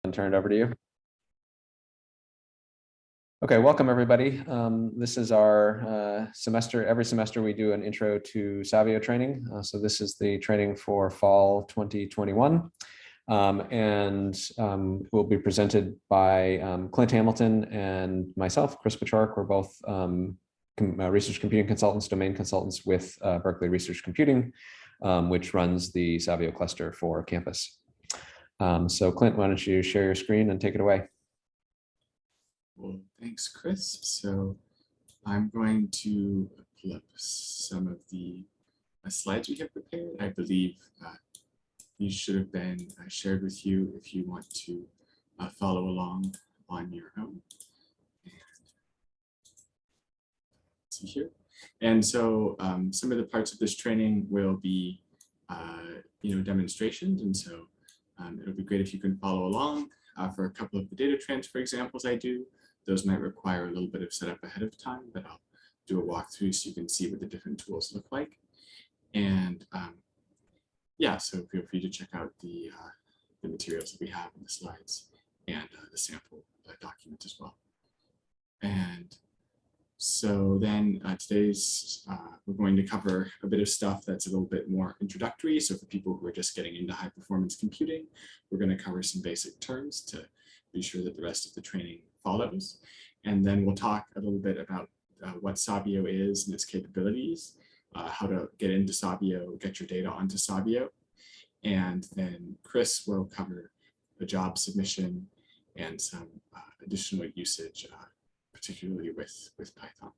And turn it over to you. Okay, welcome everybody. This is our semester. Every semester we do an intro to Savio training. So this is the training for fall 2021. Will be presented by Clint Hamilton and myself, Chris Pachork. We're both research computing consultants, domain consultants with Berkeley Research Computing, which runs the Savio cluster for campus. So Clint, why don't you share your screen and take it away? Well, thanks, Chris. So I'm going to pull up some of the slides we have prepared. I believe these should have been shared with you if you want to follow along on your own. And see here. And so some of the parts of this training will be, demonstrations. And so it'll be great if you can follow along. For a couple of the data transfer examples I do, those might require a little bit of setup ahead of time, but I'll do a walkthrough so you can see what the different tools look like. And yeah, so feel free to check out the materials that we have in the slides and the sample document as well. And so then today's, we're going to cover a bit of stuff that's a little bit more introductory. So for people who are just getting into high performance computing, we're going to cover some basic terms to be sure that the rest of the training follows. And then we'll talk a little bit about what Savio is and its capabilities, how to get into Savio, get your data onto Savio. And then Chris will cover a job submission and some additional usage, particularly with Python.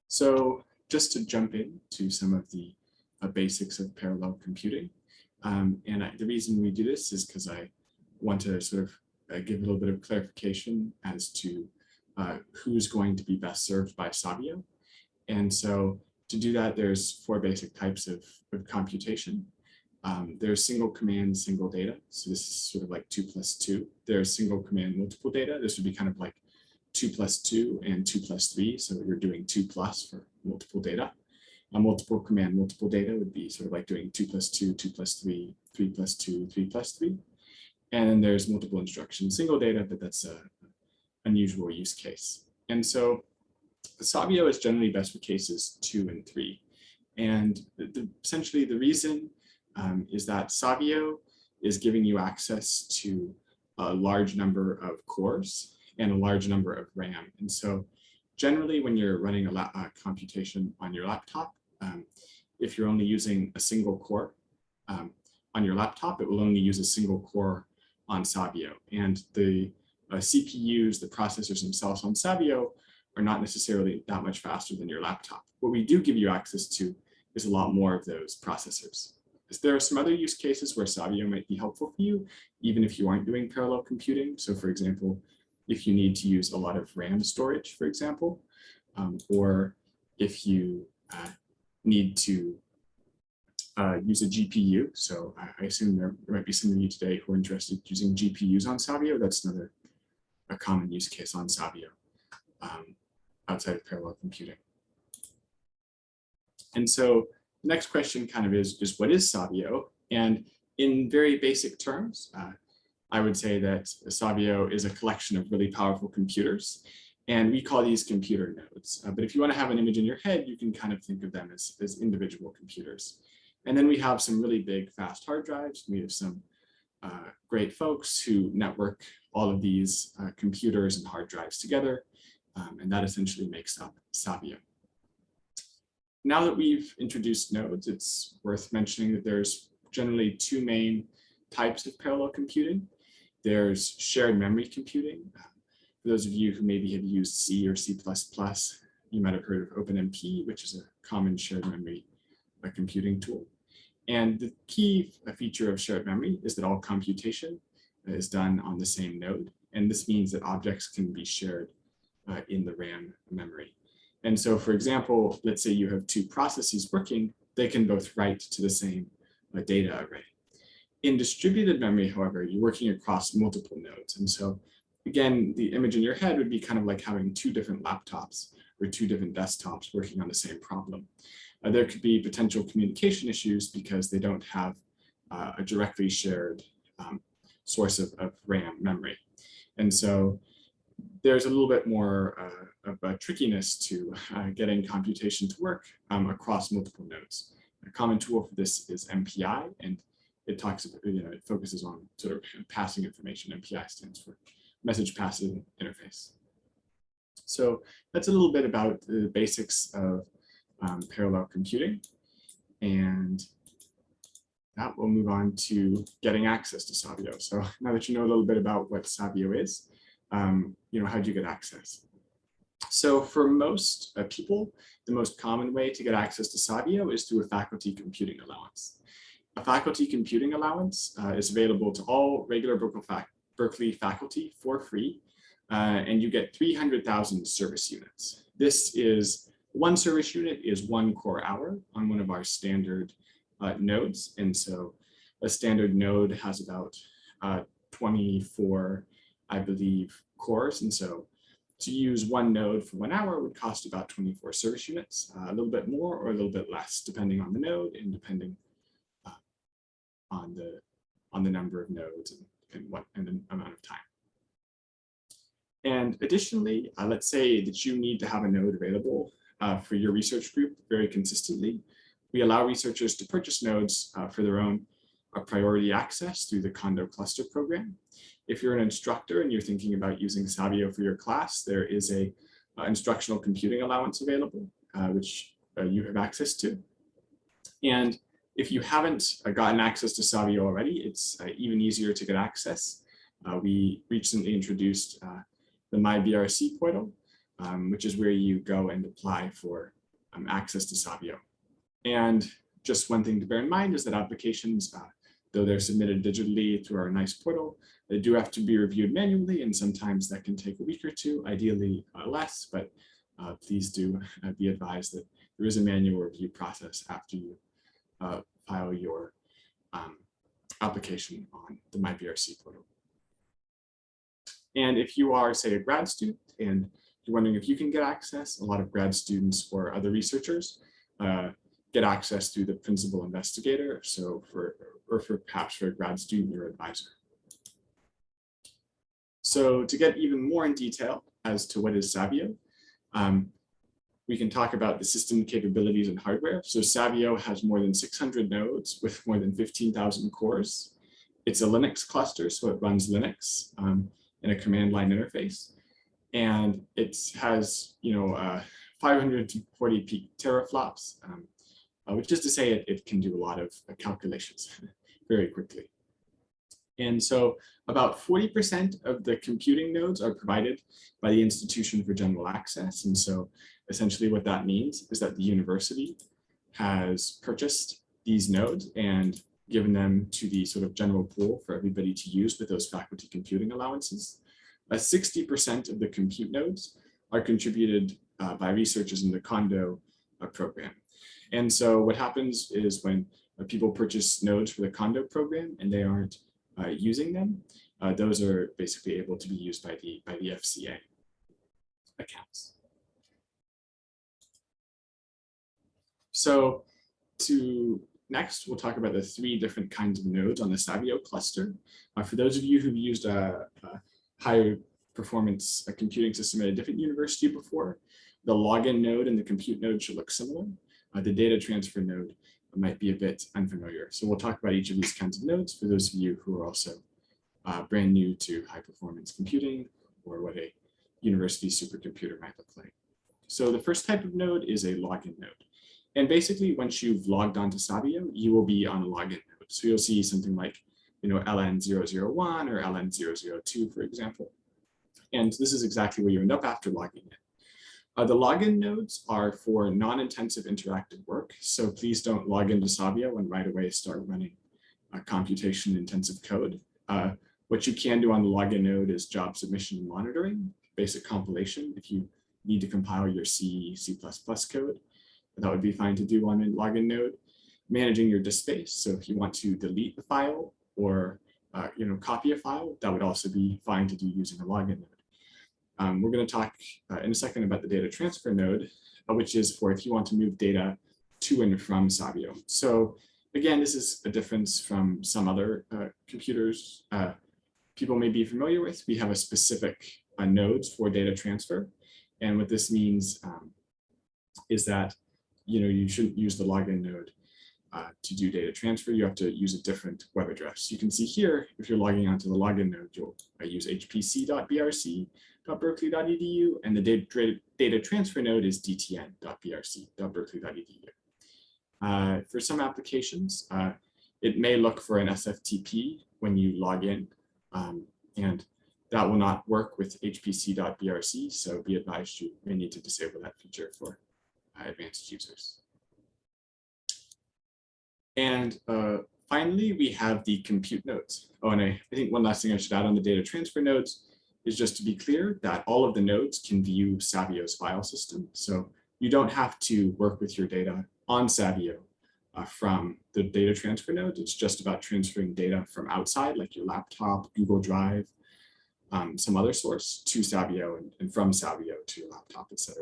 So just to jump into some of the basics of parallel computing. The reason we do this is because I want to sort of give a little bit of clarification as to who's going to be best served by Savio. And so to do that, there's four basic types of computation. There's single command, single data. So this is sort of like 2 plus 2. There's single command, multiple data. This would be kind of like 2 plus 2 and 2 plus 3. So you're doing 2 plus for multiple data. A multiple command, multiple data would be sort of like doing 2 plus 2, 2 plus 3, 3 plus 2, 3 plus 3. And then there's multiple instruction, single data, but that's an unusual use case. And so Savio is generally best for cases 2 and 3. And essentially the reason is that Savio is giving you access to a large number of cores and a large number of RAM. And so generally when you're running a computation on your laptop, if you're only using a single core on your laptop, it will only use a single core on Savio. And the CPUs, the processors themselves on Savio are not necessarily that much faster than your laptop. What we do give you access to is a lot more of those processors. There are some other use cases where Savio might be helpful for you, even if you aren't doing parallel computing. So for example, if you need to use a lot of RAM storage, for example, or if you need to use a GPU. So I assume there might be some of you today who are interested in using GPUs on Savio. That's another common use case on Savio outside of parallel computing. And so the next question kind of is what is Savio? And in very basic terms, I would say that Savio is a collection of really powerful computers, and we call these computer nodes. But if you want to have an image in your head, you can kind of think of them as individual computers. And then we have some really big, fast hard drives. We have some great folks who network all of these computers and hard drives together, and that essentially makes up Savio. Now that we've introduced nodes, it's worth mentioning that there's generally two main types of parallel computing. There's shared memory computing. For those of you who maybe have used C or C++, you might have heard of OpenMP, which is a common shared memory computing tool. And the key feature of shared memory is that all computation is done on the same node. And this means that objects can be shared in the RAM memory. And so, for example, let's say you have two processes working, they can both write to the same data array. In distributed memory, however, you're working across multiple nodes. And so, again, the image in your head would be kind of like having two different laptops or two different desktops working on the same problem. There could be potential communication issues because they don't have a directly shared source of RAM memory. And so there's a little bit more of a trickiness to getting computation to work across multiple nodes. A common tool for this is MPI, and it talks about, it focuses on sort of passing information. MPI stands for message passing interface. So that's a little bit about the basics of parallel computing, and that will move on to getting access to Savio. So now that you know a little bit about what Savio is, how do you get access? So for most people, the most common way to get access to Savio is through a faculty computing allowance. A faculty computing allowance is available to all regular Berkeley faculty for free, and you get 300,000 service units. This is, one service unit is 1 core hour on one of our standard nodes. And so a standard node has about 24, I believe, cores. And so to use one node for 1 hour would cost about 24 service units, a little bit more or a little bit less, depending on the node and depending on the number of nodes and the amount of time. And additionally, let's say that you need to have a node available for your research group very consistently. We allow researchers to purchase nodes for their own priority access through the Condo cluster program. If you're an instructor and you're thinking about using Savio for your class, there is a instructional computing allowance available, which you have access to. And if you haven't gotten access to Savio already, it's even easier to get access. We recently introduced the MyBRC portal, which is where you go and apply for access to Savio. And just one thing to bear in mind is that applications, though they're submitted digitally through our nice portal, they do have to be reviewed manually, and sometimes that can take a week or two, ideally less, but please do be advised that there is a manual review process after you file your application on the MyBRC portal. And if you are, say, a grad student and you're wondering if you can get access, a lot of grad students or other researchers get access through the principal investigator. So perhaps for a grad student, your advisor. So to get even more in detail as to what is Savio, we can talk about the system capabilities and hardware. So Savio has more than 600 nodes with more than 15,000 cores. It's a Linux cluster, so it runs Linux in a command line interface. And it has, 540 peak teraflops, which is to say it can do a lot of calculations very quickly. And so about 40% of the computing nodes are provided by the Institution for General Access. And so essentially what that means is that the university has purchased these nodes and given them to the sort of general pool for everybody to use with those faculty computing allowances. 60% of the compute nodes are contributed by researchers in the Condo program. And so what happens is when people purchase nodes for the Condo program and they aren't using them, those are basically able to be used by the FCA accounts. So next, we'll talk about the 3 different kinds of nodes on the Savio cluster. For those of you who've used a higher performance computing system at a different university before, the login node and the compute node should look similar. The data transfer node might be a bit unfamiliar. So we'll talk about each of these kinds of nodes for those of you who are also brand new to high performance computing or what a university supercomputer might look like. So the first type of node is a login node. And basically, once you've logged onto Savio, you will be on a login node. So you'll see something like, LN001 or LN002, for example. And this is exactly where you end up after logging in. The login nodes are for non-intensive interactive work. So please don't log into Savio and right away start running computation-intensive code. What you can do on the login node is job submission and monitoring, basic compilation. If you need to compile your C++ code, that would be fine to do on a login node. Managing your disk space. So if you want to delete the file or copy a file, that would also be fine to do using a login node. We're going to talk in a second about the data transfer node, which is for if you want to move data to and from Savio. So again, this is a difference from some other computers people may be familiar with, we have a specific nodes for data transfer. And what this means is that you shouldn't use the login node to do data transfer. You have to use a different web address. You can see here, if you're logging onto the login node, you'll use hpc.brc.berkeley.edu, and the data transfer node is dtn.brc.berkeley.edu. For some applications, it may look for an SFTP when you log in, and that will not work with hpc.brc, so be advised you may need to disable that feature for advanced users. And finally, we have the compute nodes. Oh, and I think one last thing I should add on the data transfer nodes is just to be clear that all of the nodes can view Savio's file system. So you don't have to work with your data on Savio from the data transfer node. It's just about transferring data from outside, like your laptop, Google Drive, some other source to Savio, and from Savio to your laptop, etc.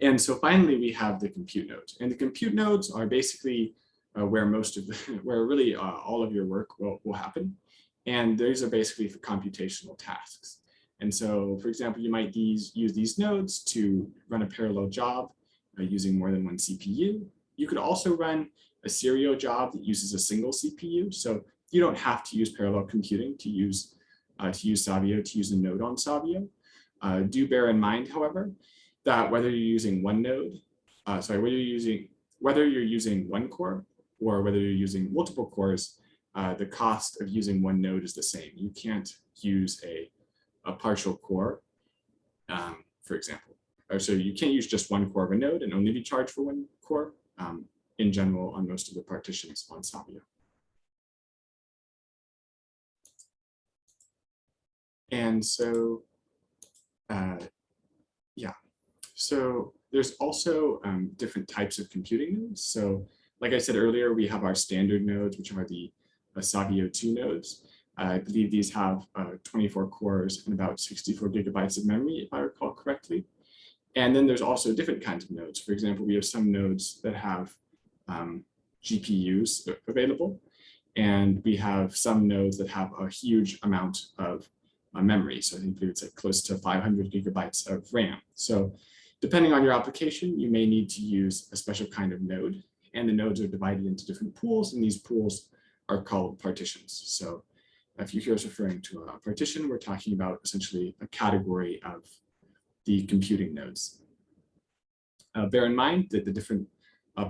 And so finally, we have the compute nodes. And the compute nodes are basically where really all of your work will happen. And these are basically for computational tasks. And so, for example, you might use these nodes to run a parallel job using more than one CPU. You could also run a serial job that uses a single CPU. So you don't have to use parallel computing to use Savio, to use a node on Savio. Do bear in mind, however, that whether you're using one node, whether you're using one core or whether you're using multiple cores, the cost of using one node is the same. You can't use a partial core, for example. So you can't use just one core of a node and only be charged for one core in general on most of the partitions on Savio. And so, so there's also different types of computing nodes. So like I said earlier, we have our standard nodes, which are the Savio 2 nodes. I believe these have 24 cores and about 64 gigabytes of memory, if I recall correctly. And then there's also different kinds of nodes. For example, we have some nodes that have GPUs available, and we have some nodes that have a huge amount of memory. So I think it's like close to 500 gigabytes of RAM. So depending on your application, you may need to use a special kind of node, and the nodes are divided into different pools, and these pools are called partitions. So if you hear us referring to a partition, we're talking about essentially a category of the computing nodes. Bear in mind that the different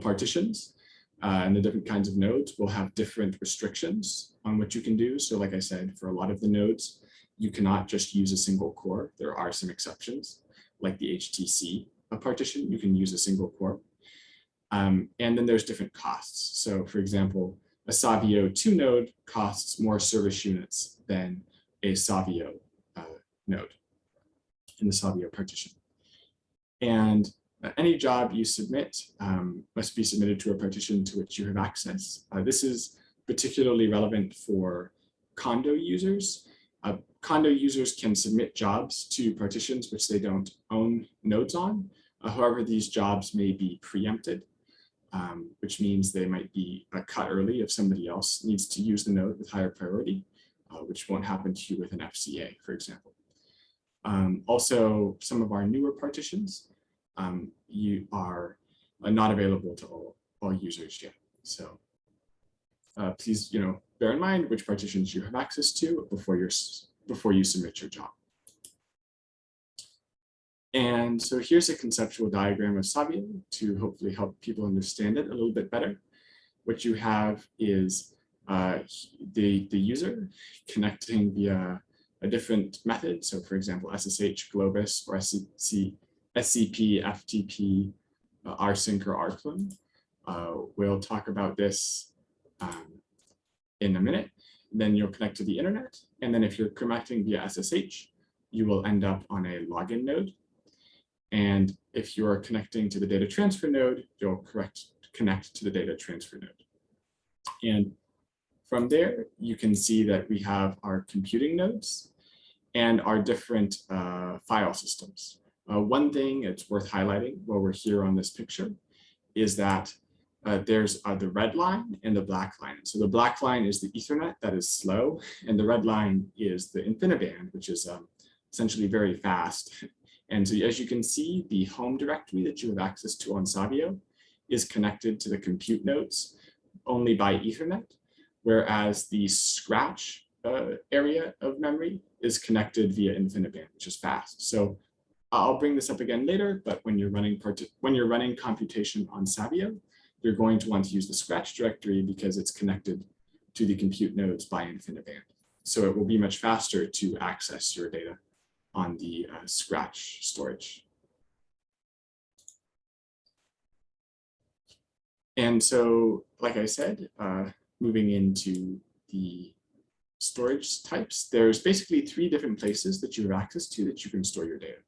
partitions and the different kinds of nodes will have different restrictions on what you can do. So like I said, for a lot of the nodes, you cannot just use a single core. There are some exceptions, like the HTC partition, you can use a single core. And then there's different costs. So for example, a Savio 2 node costs more service units than a Savio node in the Savio partition. And any job you submit must be submitted to a partition to which you have access. This is particularly relevant for condo users. Condo users can submit jobs to partitions which they don't own nodes on. However, these jobs may be preempted, which means they might be cut early if somebody else needs to use the node with higher priority, which won't happen to you with an FCA, for example. Also, some of our newer partitions you are not available to all users yet. So please, bear in mind which partitions you have access to before you submit your job. And so here's a conceptual diagram of Savio to hopefully help people understand it a little bit better. What you have is the user connecting via a different method. So for example, SSH, Globus, or SCP, FTP, rsync, or rclone. We'll talk about this in a minute. Then you'll connect to the internet. And then if you're connecting via SSH, you will end up on a login node. And if you're connecting to the data transfer node, you'll connect to the data transfer node. And from there, you can see that we have our computing nodes and our different file systems. One thing it's worth highlighting while we're here on this picture is that there's the red line and the black line. So the black line is the Ethernet that is slow, and the red line is the InfiniBand, which is essentially very fast. And so as you can see, the home directory that you have access to on Savio is connected to the compute nodes only by Ethernet, whereas the Scratch area of memory is connected via InfiniBand, which is fast. So I'll bring this up again later, but when you're running computation on Savio, you're going to want to use the Scratch directory because it's connected to the compute nodes by InfiniBand. So it will be much faster to access your data on the Scratch storage. And so, like I said, moving into the storage types, there's basically 3 different places that you have access to that you can store your data.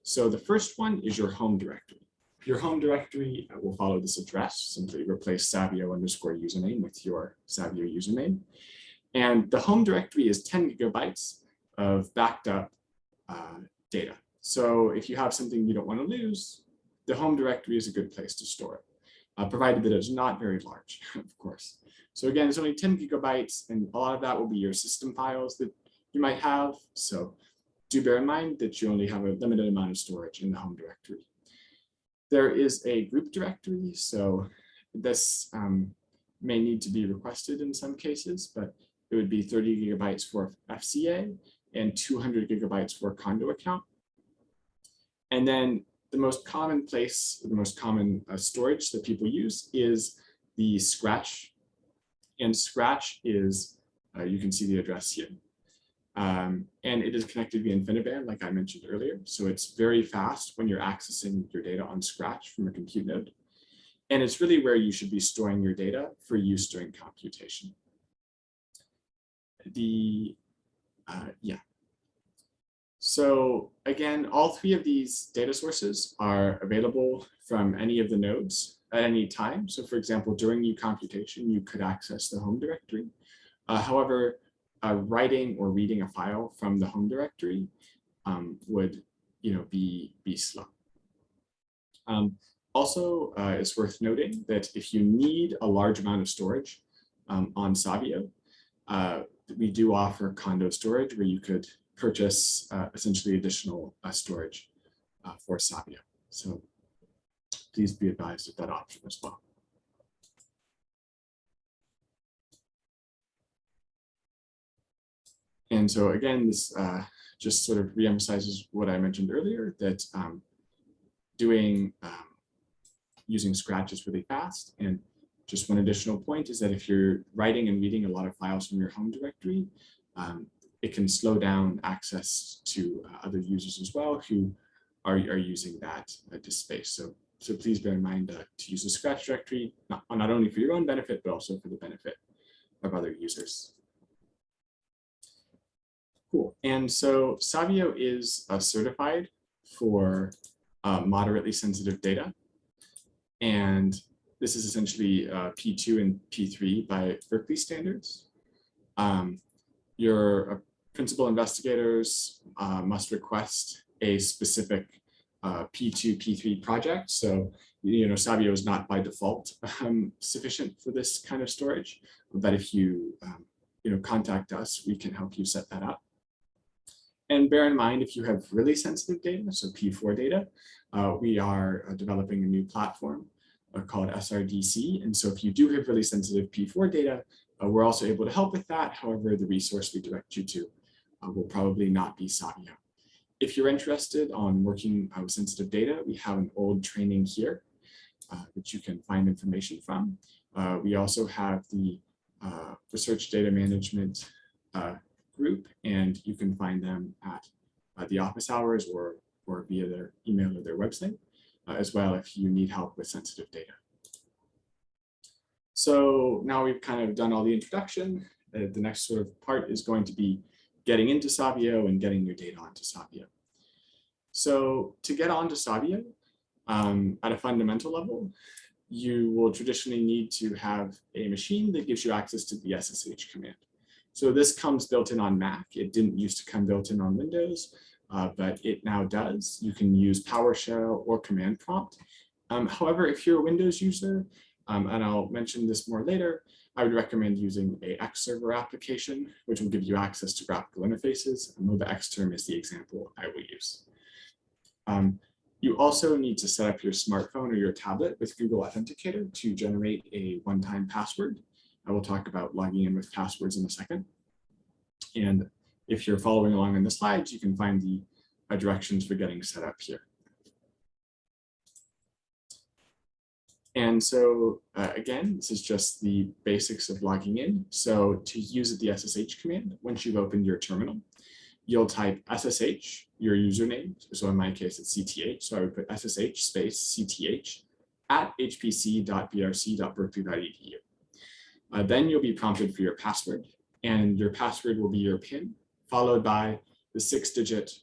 So the first one is your home directory. Your home directory will follow this address. Simply replace Savio_username with your Savio username. And the home directory is 10 gigabytes of backed up data. So if you have something you don't want to lose, the home directory is a good place to store it, provided that it's not very large, of course. So again, it's only 10 gigabytes, and a lot of that will be your system files that you might have. So do bear in mind that you only have a limited amount of storage in the home directory. There is a group directory, so this may need to be requested in some cases, but it would be 30 gigabytes for FCA and 200 gigabytes for a condo account. And then the most common place, the most common storage that people use is the Scratch. And Scratch is, you can see the address here. And it is connected via InfiniBand, like I mentioned earlier. So it's very fast when you're accessing your data on Scratch from a compute node. And it's really where you should be storing your data for use during computation. So again, all 3 of these data sources are available from any of the nodes at any time. So for example, during your computation, you could access the home directory. However, writing or reading a file from the home directory would be slow. Also, it's worth noting that if you need a large amount of storage on Savio, we do offer condo storage where you could purchase essentially additional storage for Savio. So please be advised of that option as well. And so again, this just sort of reemphasizes what I mentioned earlier, that using Scratch is really fast. And just one additional point is that if you're writing and reading a lot of files from your home directory, it can slow down access to other users as well who are using that disk space. So please bear in mind to use the Scratch directory, not only for your own benefit, but also for the benefit of other users. Cool. And so Savio is certified for moderately sensitive data. And this is essentially P2 and P3 by Berkeley standards. Your principal investigators must request a specific P2, P3 project. So, Savio is not by default sufficient for this kind of storage. But if you, contact us, we can help you set that up. And bear in mind, if you have really sensitive data, so P4 data, we are developing a new platform called SRDC. And so if you do have really sensitive P4 data, we're also able to help with that. However, the resource we direct you to will probably not be Savio. If you're interested on working with sensitive data, we have an old training here that you can find information from. We also have the research data management group, and you can find them at the office hours or via their email or their website, as well if you need help with sensitive data. So now we've kind of done all the introduction. The next sort of part is going to be getting into Savio and getting your data onto Savio. So to get onto Savio at a fundamental level, you will traditionally need to have a machine that gives you access to the SSH command. So this comes built in on Mac. It didn't used to come built in on Windows, but it now does. You can use PowerShell or command prompt. However, if you're a Windows user, And I'll mention this more later. I would recommend using a Xserver application, which will give you access to graphical interfaces. And MobaXterm is the example I will use. You also need to set up your smartphone or your tablet with Google Authenticator to generate a one-time password. I will talk about logging in with passwords in a second. And if you're following along in the slides, you can find the directions for getting set up here. And so again, this is just the basics of logging in. So to use the SSH command, once you've opened your terminal, you'll type SSH, your username. So in my case, it's CTH. So I would put SSH space CTH at hpc.brc.berkeley.edu. Then you'll be prompted for your password, and your password will be your PIN, followed by the 6-digit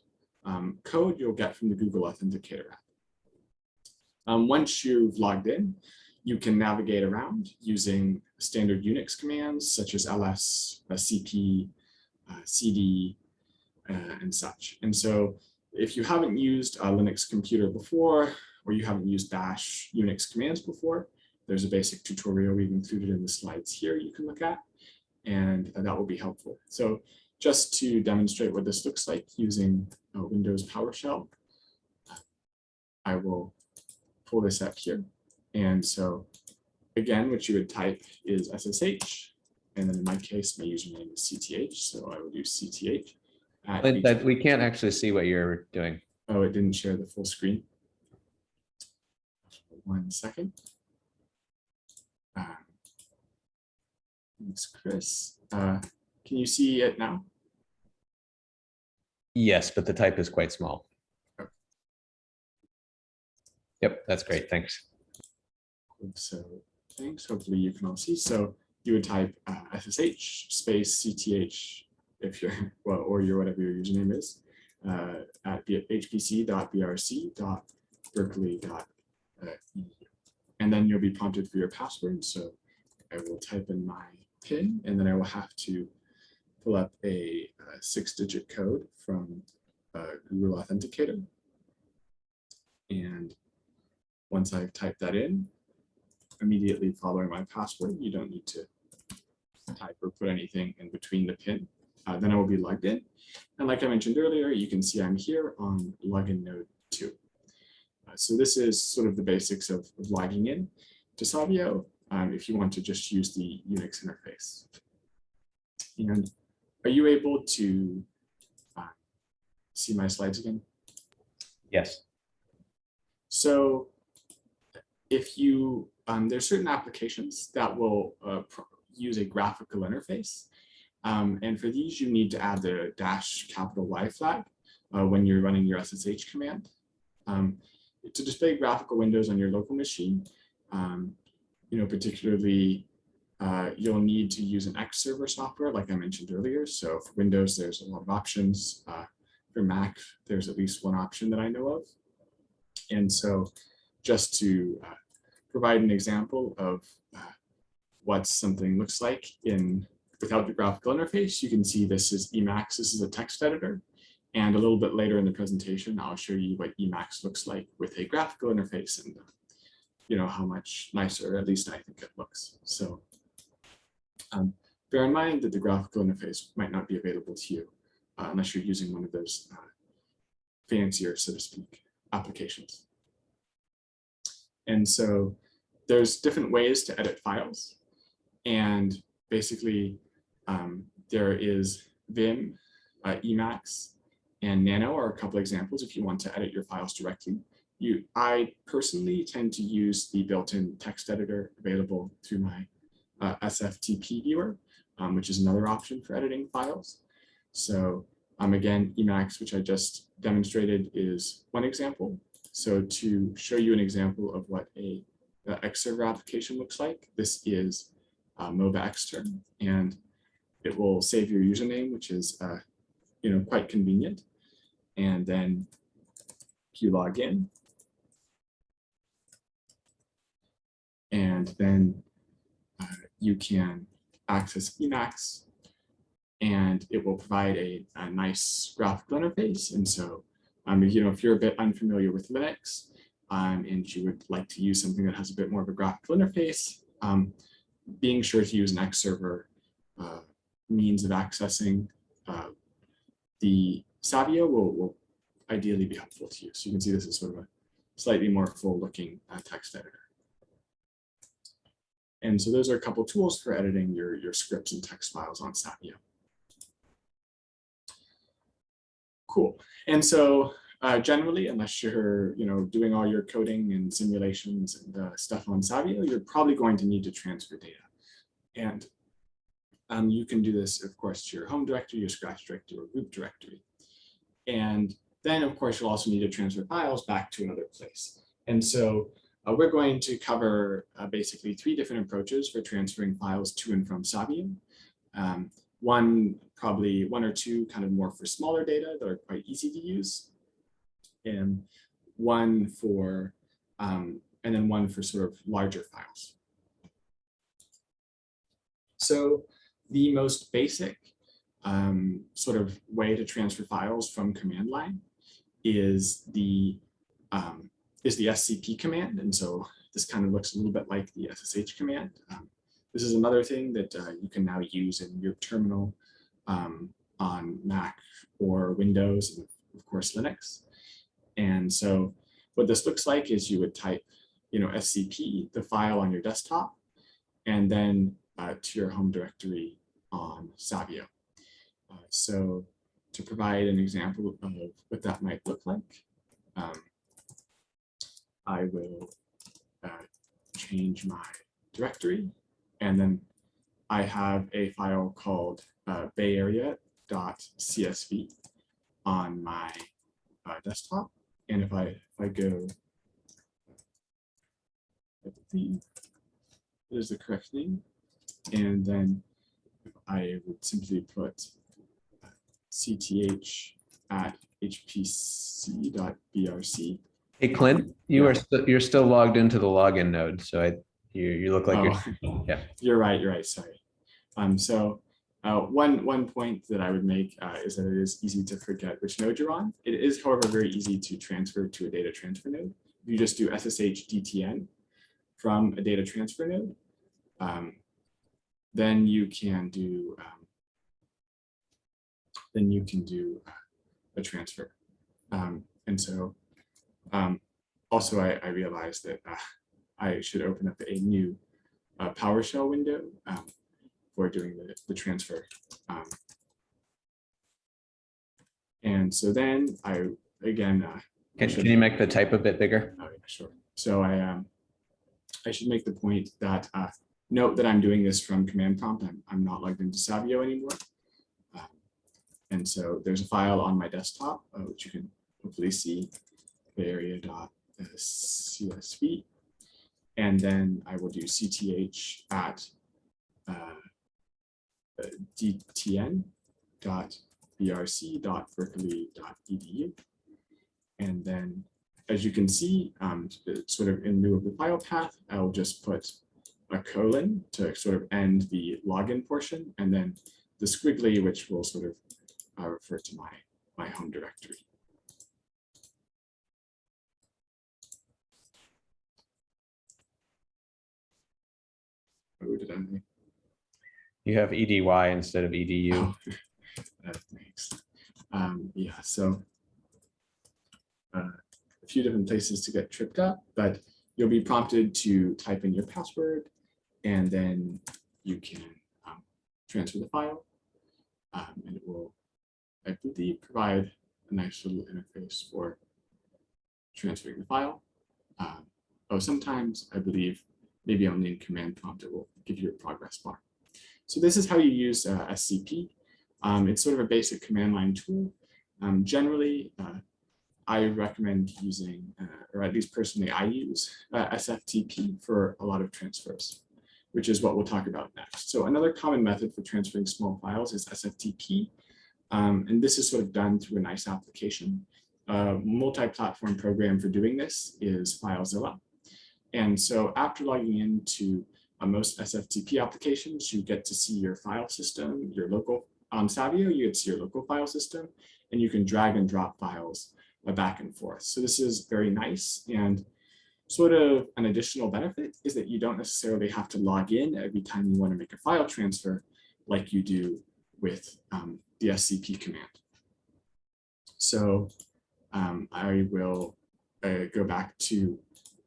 code you'll get from the Google Authenticator app. Once you've logged in, you can navigate around using standard Unix commands such as ls, cp, cd, and such. And so if you haven't used a Linux computer before, or you haven't used bash Unix commands before, there's a basic tutorial we've included in the slides here you can look at, and that will be helpful. So just to demonstrate what this looks like using Windows PowerShell, I will pull this up here. And so again, what you would type is SSH, and then in my case, my username is CTH, so I will do CTH. But we can't actually see what you're doing. Oh, it didn't share the full screen. 1 second. Thanks, Chris. Can you see it now? Yes, but the type is quite small. Okay. Yep, that's great. Thanks. So thanks. Hopefully you can all see. So you would type SSH space CTH if you're, well, or your whatever your username is, at hpc.brc.berkeley.edu. And then you'll be prompted for your password. So I will type in my PIN, and then I will have to pull up a 6-digit code from Google Authenticator. And once I've typed that in, immediately following my password, you don't need to type or put anything in between the PIN. Then I will be logged in. And like I mentioned earlier, you can see I'm here on login node 2. So this is sort of the basics of logging in to Savio if you want to just use the Unix interface. And are you able to see my slides again? Yes. So if you, there's certain applications that will use a graphical interface. And for these, you need to add the --Y flag when you're running your SSH command. To display graphical windows on your local machine, particularly, you'll need to use an Xserver software, like I mentioned earlier. So for Windows, there's a lot of options. For Mac, there's at least one option that I know of. And so just to provide an example of what something looks like without the graphical interface, you can see this is Emacs. This is a text editor. And a little bit later in the presentation, I'll show you what Emacs looks like with a graphical interface and how much nicer, at least I think it looks. So bear in mind that the graphical interface might not be available to you unless you're using one of those fancier, so to speak, applications. And so there's different ways to edit files. And basically, there is Vim, Emacs, and Nano are a couple examples if you want to edit your files directly. I personally tend to use the built-in text editor available through my SFTP viewer, which is another option for editing files. So again, Emacs, which I just demonstrated, is one example. So to show you an example of what a Xserver application looks like, this is MobaXterm, and it will save your username, which is quite convenient. And then if you log in, and then you can access Emacs, and it will provide a nice graphical interface. And so if you're a bit unfamiliar with Linux, and you would like to use something that has a bit more of a graphical interface, being sure to use an X server means of accessing the Savio will ideally be helpful to you. So you can see this is sort of a slightly more full-looking text editor. And so those are a couple tools for editing your scripts and text files on Savio. Cool. And so generally, unless you're doing all your coding and simulations and stuff on Savio, you're probably going to need to transfer data. And you can do this, of course, to your home directory, your scratch directory, or group directory. And then, of course, you'll also need to transfer files back to another place. And so we're going to cover basically 3 different approaches for transferring files to and from Savio. Probably one or two kind of more for smaller data that are quite easy to use. And one for, and then one for sort of larger files. So the most basic sort of way to transfer files from command line is the SCP command. And so this kind of looks a little bit like the SSH command. This is another thing that you can now use in your terminal on Mac or Windows, and of course Linux. And so what this looks like is you would type, SCP, the file on your desktop, and then to your home directory on Savio. So to provide an example of what that might look like, I will change my directory, and then I have a file called bayarea.csv on my desktop. And if I go, I believe it is the correct name, and then I would simply put cth at hpc.brc. Hey, Clint, you're still logged into the login node, so you look like you're. You're right. Sorry. So one point that I would make is that it is easy to forget which node you're on. It is, however, very easy to transfer to a data transfer node. If you just do SSH DTN from a data transfer node, then you can do a transfer. And so also I realized that I should open up a new PowerShell window for doing the transfer. And so then I, again, can you make the type a bit bigger? Oh, yeah, sure. So I should make the point that note that I'm doing this from command prompt. I'm not logged into Savio anymore. And so there's a file on my desktop, which you can hopefully see, bayarea.csv. And then I will do cth at dtn.brc.berkeley.edu. And then, as you can see, sort of in lieu of the file path, I'll just put a colon to sort of end the login portion, and then the squiggly, which will sort of refer to my home directory. Oh, did I? You have edy instead of edu. Oh, thanks. Yeah, so a few different places to get tripped up, but you'll be prompted to type in your password, and then you can transfer the file, and it will, I believe, provide a nice little interface for transferring the file. Sometimes I believe maybe only in command prompt it will give you a progress bar. So this is how you use SCP. It's sort of a basic command line tool. Generally, I recommend using, or at least personally, I use SFTP for a lot of transfers, which is what we'll talk about next. So another common method for transferring small files is SFTP. And this is sort of done through a nice application. Multi-platform program for doing this is FileZilla. And so after logging into most SFTP applications, you get to see your file system, your local, on Savio, you get to see your local file system, and you can drag and drop files back and forth. So this is very nice. And Sort of an additional benefit is that you don't necessarily have to log in every time you want to make a file transfer like you do with the SCP command. So I will go back to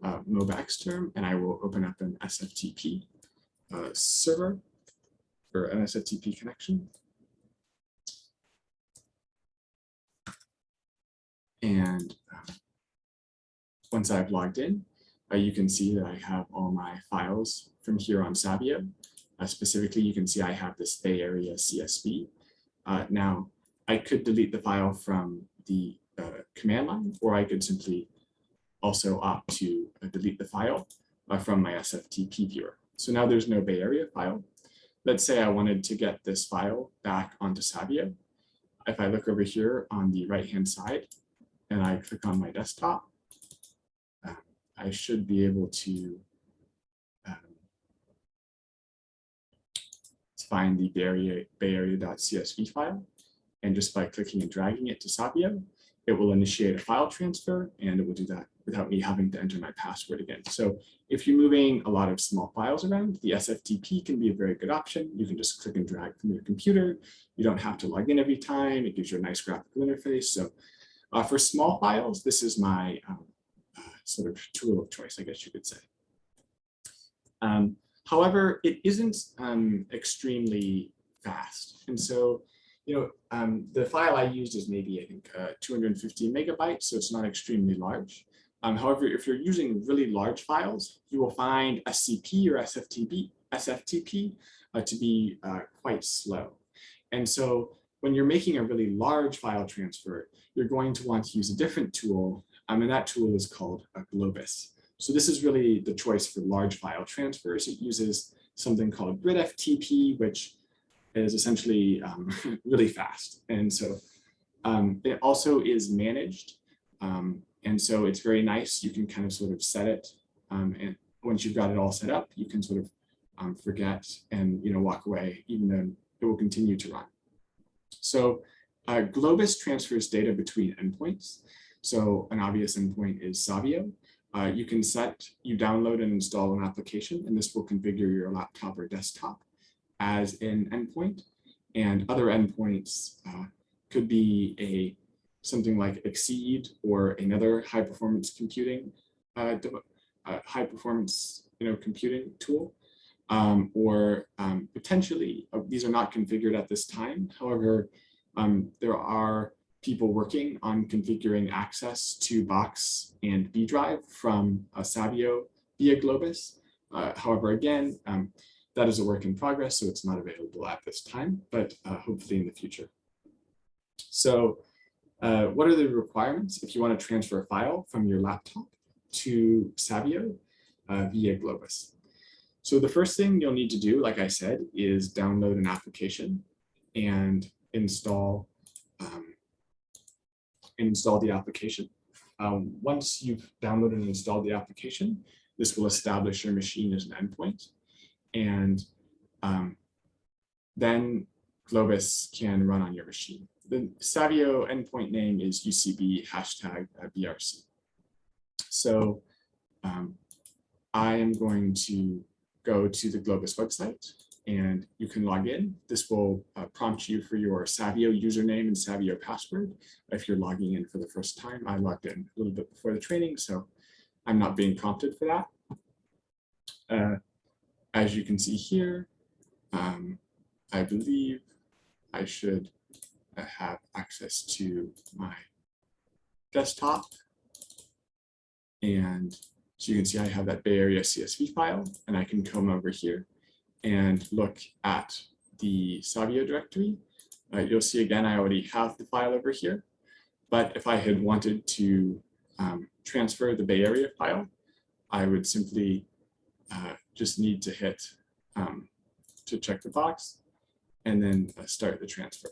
MobaXterm and I will open up an SFTP server or an SFTP connection. And once I've logged in, you can see that I have all my files from here on Savio. Specifically, you can see I have this Bay Area CSV. Now, I could delete the file from the command line, or I could simply also opt to delete the file from my SFTP viewer. So now there's no Bay Area file. Let's say I wanted to get this file back onto Savio. If I look over here on the right-hand side and I click on my desktop, I should be able to find the Bay Area.csv file. And just by clicking and dragging it to Savio, it will initiate a file transfer, and it will do that without me having to enter my password again. So if you're moving a lot of small files around, the SFTP can be a very good option. You can just click and drag from your computer. You don't have to log in every time. It gives you a nice graphical interface. So for small files, this is my sort of tool of choice, I guess you could say. However, it isn't extremely fast. And so, the file I used is maybe, I think, 250 megabytes, so it's not extremely large. However, if you're using really large files, you will find SCP or SFTP to be quite slow. And so when you're making a really large file transfer, you're going to want to use a different tool, and that tool is called a Globus. So this is really the choice for large file transfers. It uses something called grid FTP, which is essentially really fast. And so it also is managed. And so it's very nice. You can kind of sort of set it. And once you've got it all set up, you can sort of forget and walk away, even though it will continue to run. So Globus transfers data between endpoints. So an obvious endpoint is Savio. You download and install an application, and this will configure your laptop or desktop as an endpoint. And other endpoints could be something like Exceed or another high-performance computing computing tool, or potentially these are not configured at this time. However, there are people working on configuring access to Box and bDrive from Savio via Globus. However, again, that is a work in progress, so it's not available at this time, but hopefully in the future. So what are the requirements if you want to transfer a file from your laptop to Savio via Globus? So the first thing you'll need to do, like I said, is download an application and install the application. Once you've downloaded and installed the application, this will establish your machine as an endpoint. And then Globus can run on your machine. The Savio endpoint name is UCB #BRC. So I am going to go to the Globus website, and you can log in. This will prompt you for your Savio username and Savio password if you're logging in for the first time. I logged in a little bit before the training, so I'm not being prompted for that. As you can see here, I believe I should have access to my desktop. And so you can see I have that Bay Area CSV file, and I can come over here and look at the Savio directory. You'll see again, I already have the file over here. But if I had wanted to transfer the Bay Area file, I would simply just need to hit to check the box and then start the transfer.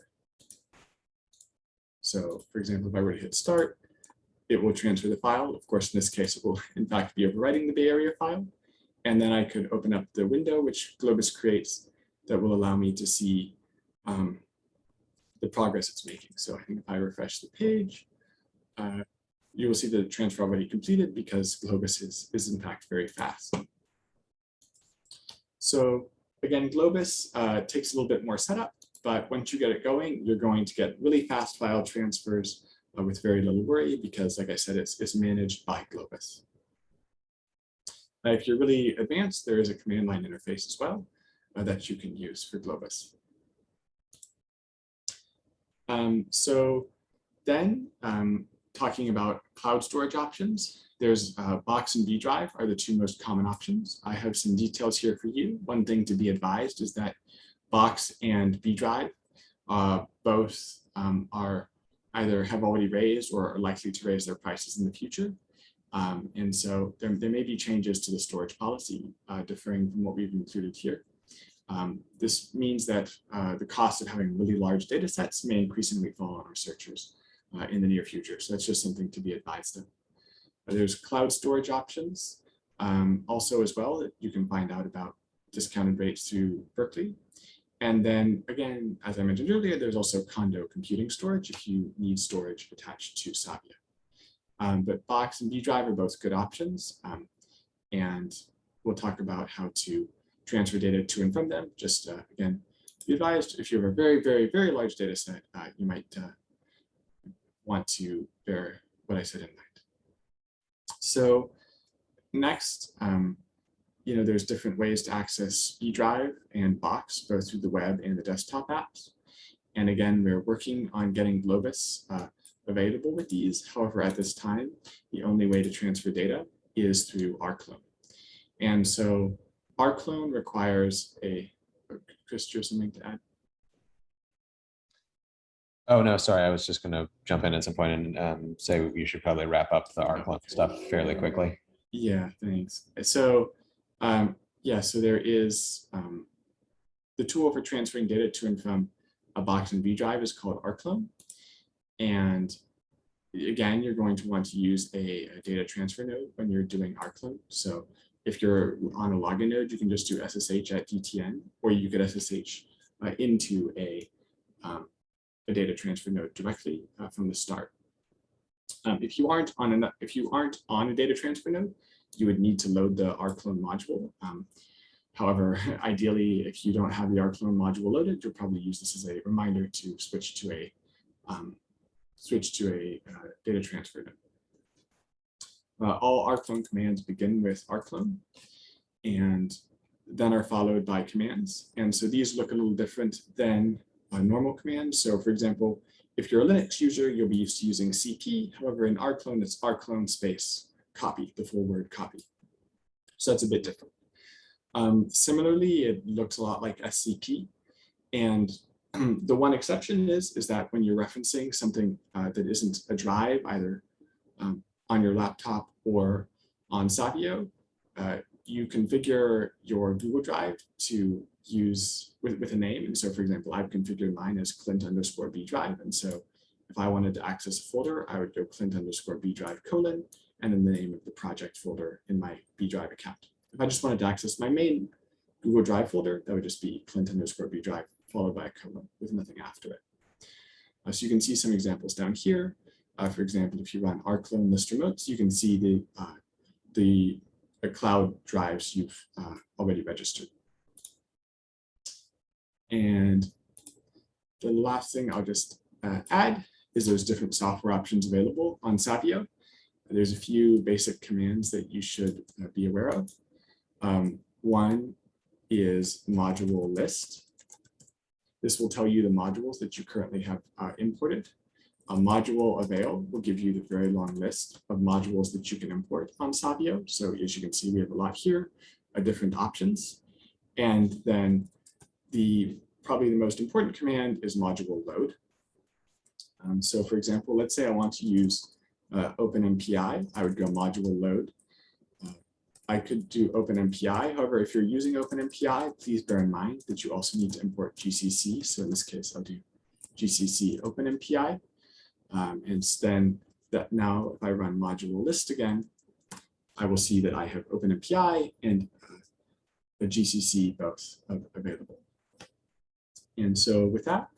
So for example, if I were to hit start, it will transfer the file. Of course, in this case, it will in fact be overwriting the Bay Area file. And then I could open up the window which Globus creates that will allow me to see the progress it's making. So I think if I refresh the page, you will see the transfer already completed because Globus is in fact very fast. So again, Globus takes a little bit more setup, but once you get it going, you're going to get really fast file transfers with very little worry because, like I said, it's managed by Globus. If you're really advanced, there is a command line interface as well that you can use for Globus. So then talking about cloud storage options, there's Box and bDrive are the two most common options. I have some details here for you. One thing to be advised is that Box and bDrive both are either have already raised or are likely to raise their prices in the future. And so there may be changes to the storage policy differing from what we've included here. This means that the cost of having really large data sets may increasingly fall on our searchers in the near future. So that's just something to be advised of. There's cloud storage options also as well that you can find out about discounted rates through Berkeley. And then again, as I mentioned earlier, there's also condo computing storage if you need storage attached to Savio. But Box and bDrive are both good options. And we'll talk about how to transfer data to and from them. Just again, be advised if you have a very, very, very large data set, you might want to bear what I said in mind. So next, there's different ways to access bDrive and Box, both through the web and the desktop apps. And again, we're working on getting Globus available with these. However, at this time, the only way to transfer data is through rclone. And so rclone requires a, Chris, do you have something to add? Oh, no, sorry. I was just going to jump in at some point and say you should probably wrap up the rclone stuff fairly quickly. Yeah, thanks. So so there is the tool for transferring data to and from a Box and bDrive is called rclone. And again, you're going to want to use a data transfer node when you're doing rclone. So if you're on a login node, you can just do SSH at DTN, or you could SSH into a data transfer node directly from the start. If you aren't on a data transfer node, you would need to load the rclone module. However, ideally, if you don't have the rclone module loaded, you'll probably use this as a reminder to switch to a data transfer node. All rclone commands begin with rclone and then are followed by commands. And so these look a little different than normal commands. So for example, if you're a Linux user, you'll be used to using cp. However, in rclone, it's rclone space copy, the full word copy. So that's a bit different. Similarly, it looks a lot like SCP. And the one exception is that when you're referencing something that isn't a drive, either on your laptop or on Savio, you configure your Google Drive to use with a name. And so, for example, I've configured mine as Clint_bDrive. And so if I wanted to access a folder, I would go Clint_bDrive : and then the name of the project folder in my bDrive account. If I just wanted to access my main Google Drive folder, that would just be Clint_bDrive followed by a colon with nothing after it. So you can see some examples down here. For example, if you run rclone list remotes, you can see the cloud drives you've already registered. And the last thing I'll just add is those different software options available on Savio. There's a few basic commands that you should be aware of. One is module list. This will tell you the modules that you currently have imported. A module avail will give you the very long list of modules that you can import on Savio. So as you can see, we have a lot here, different options. And then probably the most important command is module load. So for example, let's say I want to use OpenMPI, I would go module load. I could do OpenMPI. However, if you're using OpenMPI, please bear in mind that you also need to import GCC. So in this case, I'll do GCC OpenMPI. And then now if I run module list again, I will see that I have OpenMPI and the GCC both available. And so with that,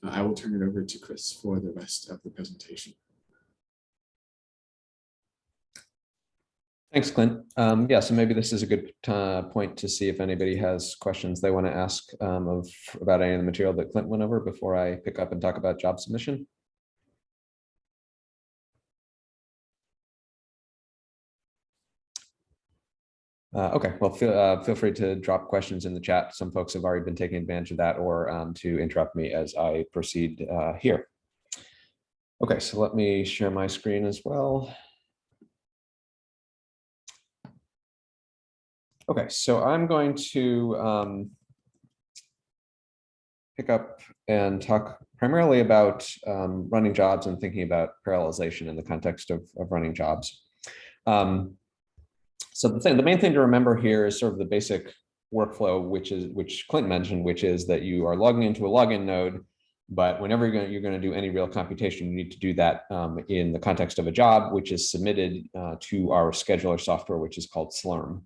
I will turn it over to Chris for the rest of the presentation. Thanks, Clint. Yeah, so maybe this is a good point to see if anybody has questions they want to ask about any of the material that Clint went over before I pick up and talk about job submission. Okay, well, feel free to drop questions in the chat. Some folks have already been taking advantage of that, or to interrupt me as I proceed here. Okay, so let me share my screen as well. Okay, so I'm going to pick up and talk primarily about running jobs and thinking about parallelization in the context of running jobs. So the main thing to remember here is sort of the basic workflow, which Clint mentioned, which is that you are logging into a login node, but whenever you're going to do any real computation, you need to do that in the context of a job, which is submitted to our scheduler software, which is called Slurm.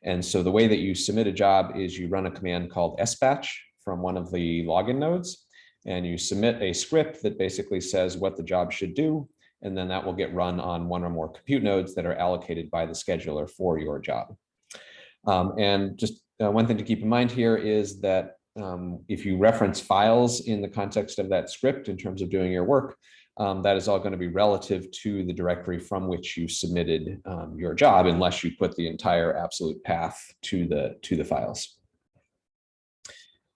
And so the way that you submit a job is you run a command called sbatch from one of the login nodes, and you submit a script that basically says what the job should do, and then that will get run on one or more compute nodes that are allocated by the scheduler for your job. And just one thing to keep in mind here is that if you reference files in the context of that script in terms of doing your work, that is all going to be relative to the directory from which you submitted your job, unless you put the entire absolute path to the files.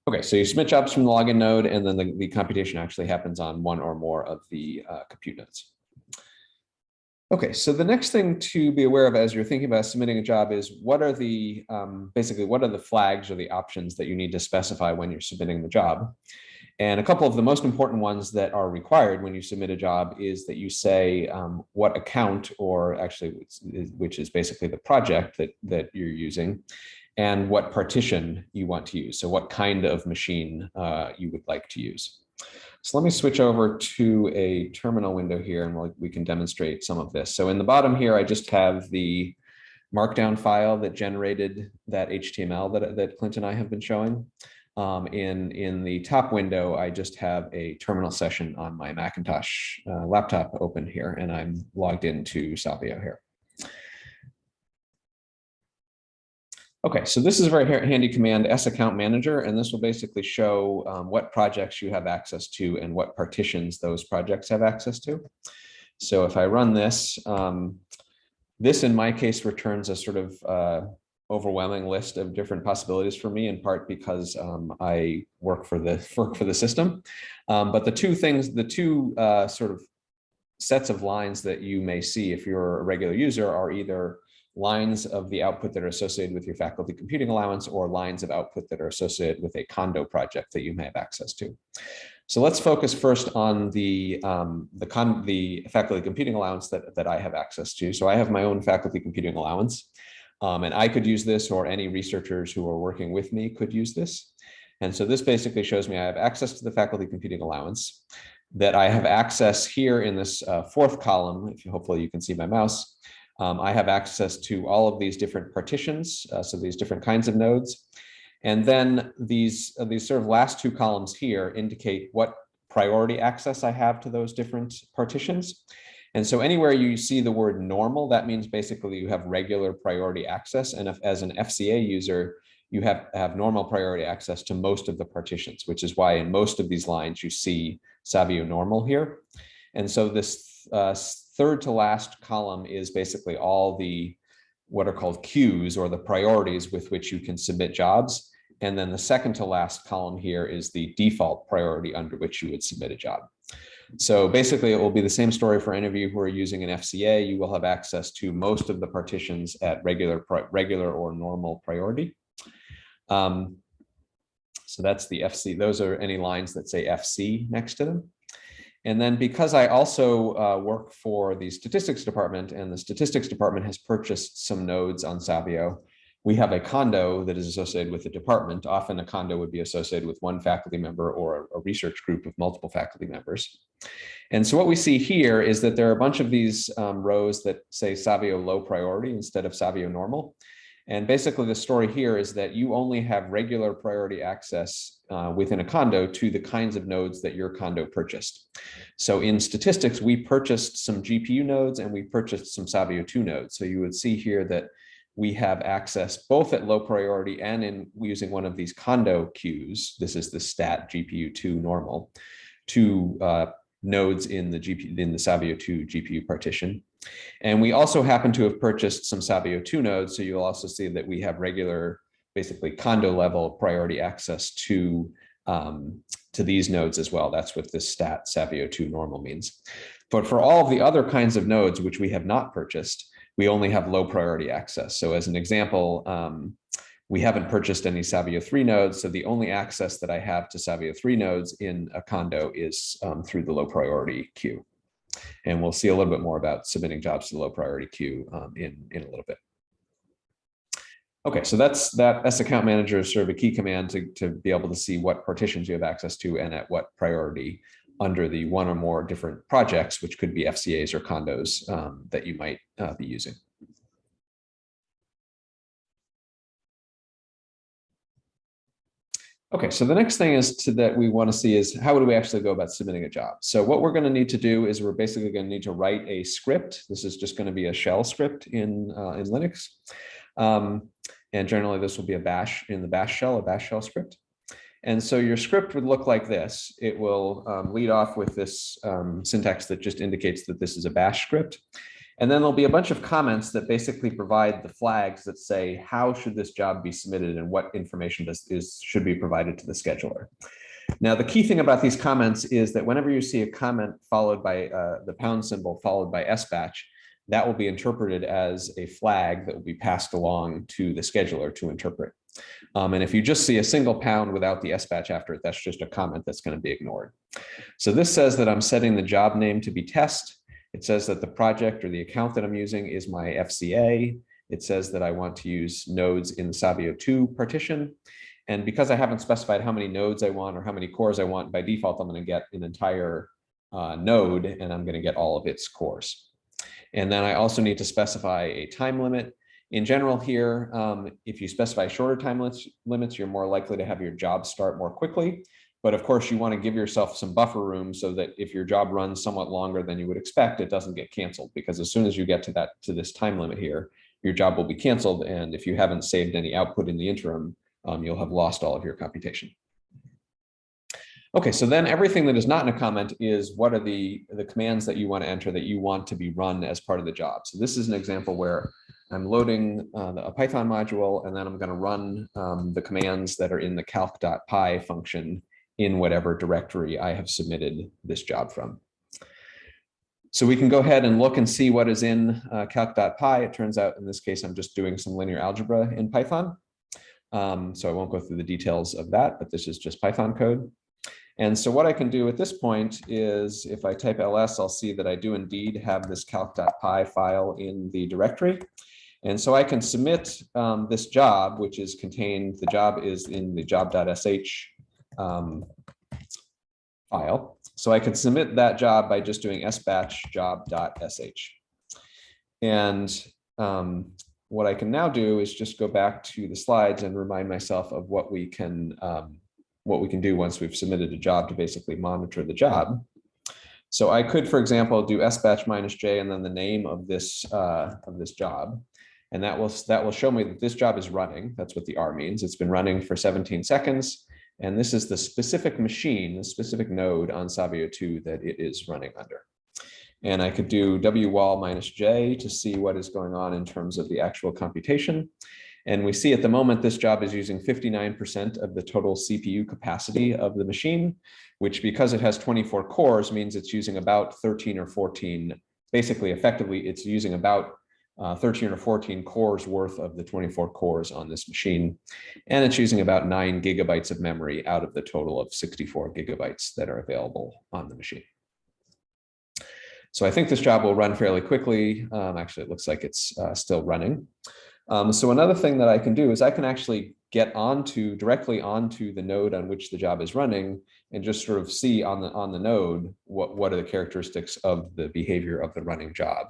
Okay, so you submit jobs from the login node, and then the computation actually happens on one or more of the compute nodes. Okay, so the next thing to be aware of as you're thinking about submitting a job is what are the basically what are the flags or the options that you need to specify when you're submitting the job. And a couple of the most important ones that are required when you submit a job is that you say what account, or actually which is basically the project that you're using, and what partition you want to use. So what kind of machine you would like to use. So let me switch over to a terminal window here, and we can demonstrate some of this. So in the bottom here, I just have the markdown file that generated that HTML that Clint and I have been showing. In the top window, I just have a terminal session on my Macintosh laptop open here, and I'm logged into Savio here. Okay, so this is a very handy command, saccount manager, and this will basically show what projects you have access to and what partitions those projects have access to. So if I run this, this in my case returns a sort of overwhelming list of different possibilities for me, in part because I work for the system. But the two sort of sets of lines that you may see if you're a regular user are either lines of the output that are associated with your faculty computing allowance, or lines of output that are associated with a condo project that you may have access to. So let's focus first on the faculty computing allowance that I have access to. So I have my own faculty computing allowance, and I could use this, or any researchers who are working with me could use this. And so this basically shows me I have access to the faculty computing allowance, that I have access here in this fourth column. Hopefully you can see my mouse. I have access to all of these different partitions, so these different kinds of nodes. And then these sort of last two columns here indicate what priority access I have to those different partitions. And so anywhere you see the word normal, that means basically you have regular priority access. And if, as an FCA user, you have normal priority access to most of the partitions, which is why in most of these lines you see Savio normal here. And so this third to last column is basically all the what are called queues, or the priorities with which you can submit jobs. And then the second to last column here is the default priority under which you would submit a job. So basically it will be the same story for any of you who are using an FCA. You will have access to most of the partitions at regular or normal priority. So that's the FC. Those are any lines that say FC next to them. And then because I also work for the statistics department, and the statistics department has purchased some nodes on Savio, we have a condo that is associated with the department. Often a condo would be associated with one faculty member or a research group of multiple faculty members. And so what we see here is that there are a bunch of these rows that say Savio low priority instead of Savio normal. And basically the story here is that you only have regular priority access within a condo to the kinds of nodes that your condo purchased. So in statistics, we purchased some GPU nodes and we purchased some Savio 2 nodes. So you would see here that we have access both at low priority and in using one of these condo queues. This is the stat GPU 2 normal to nodes in the Savio 2 GPU partition. And we also happen to have purchased some Savio 2 nodes. So you'll also see that we have regular, basically condo level priority access to these nodes as well. That's what this stat Savio 2 normal means. But for all of the other kinds of nodes, which we have not purchased, we only have low priority access. So as an example, we haven't purchased any Savio 3 nodes. So the only access that I have to Savio 3 nodes in a condo is through the low priority queue. And we'll see a little bit more about submitting jobs to the low priority queue in a little bit. Okay, so that's that S account manager is sort of a key command to be able to see what partitions you have access to and at what priority under the one or more different projects, which could be FCAs or condos that you might be using. Okay, so the next thing that we want to see is how do we actually go about submitting a job? So what we're going to need to do is we're basically going to need to write a script. This is just going to be a shell script in Linux. And generally this will be a bash in the bash shell, a bash shell script. And so your script would look like this. It will lead off with this syntax that just indicates that this is a bash script. And then there'll be a bunch of comments that basically provide the flags that say, how should this job be submitted and what information should be provided to the scheduler. Now, the key thing about these comments is that whenever you see a comment followed by the pound symbol followed by sbatch, that will be interpreted as a flag that will be passed along to the scheduler to interpret. And if you just see a single pound without the sbatch after it, that's just a comment that's going to be ignored. So this says that I'm setting the job name to be test. It says that the project or the account that I'm using is my FCA. It says that I want to use nodes in the Savio 2 partition. And because I haven't specified how many nodes I want or how many cores I want, by default, I'm going to get an entire node and I'm going to get all of its cores. And then I also need to specify a time limit. In general here, if you specify shorter time limits, you're more likely to have your job start more quickly. But of course, you want to give yourself some buffer room so that if your job runs somewhat longer than you would expect, it doesn't get canceled. Because as soon as you get to this time limit here, your job will be canceled. And if you haven't saved any output in the interim, you'll have lost all of your computation. Okay, so then everything that is not in a comment is what are the commands that you want to enter that you want to be run as part of the job. So this is an example where I'm loading a Python module, and then I'm going to run the commands that are in the calc.py function in whatever directory I have submitted this job from. So we can go ahead and look and see what is in calc.py. It turns out in this case, I'm just doing some linear algebra in Python. So I won't go through the details of that, but this is just Python code. And so what I can do at this point is if I type ls, I'll see that I do indeed have this calc.py file in the directory. And so I can submit this job, which is contained, the job is in the job.sh file. So I can submit that job by just doing sbatch job.sh. And what I can now do is just go back to the slides and remind myself of what we can do once we've submitted a job to basically monitor the job. So I could, for example, do sbatch -j and then the name of this job. And that will show me that this job is running. That's what the R means. It's been running for 17 seconds. And this is the specific machine, the specific node on Savio 2 that it is running under. And I could do wwall -j to see what is going on in terms of the actual computation. And we see at the moment, this job is using 59% of the total CPU capacity of the machine, which because it has 24 cores means it's using about 13 or 14, basically effectively it's using about 13 or 14 cores worth of the 24 cores on this machine. And it's using about 9 gigabytes of memory out of the total of 64 gigabytes that are available on the machine. So I think this job will run fairly quickly. Actually, it looks like it's still running. So another thing that I can do is I can actually get directly onto the node on which the job is running and just sort of see on the node what are the characteristics of the behavior of the running job.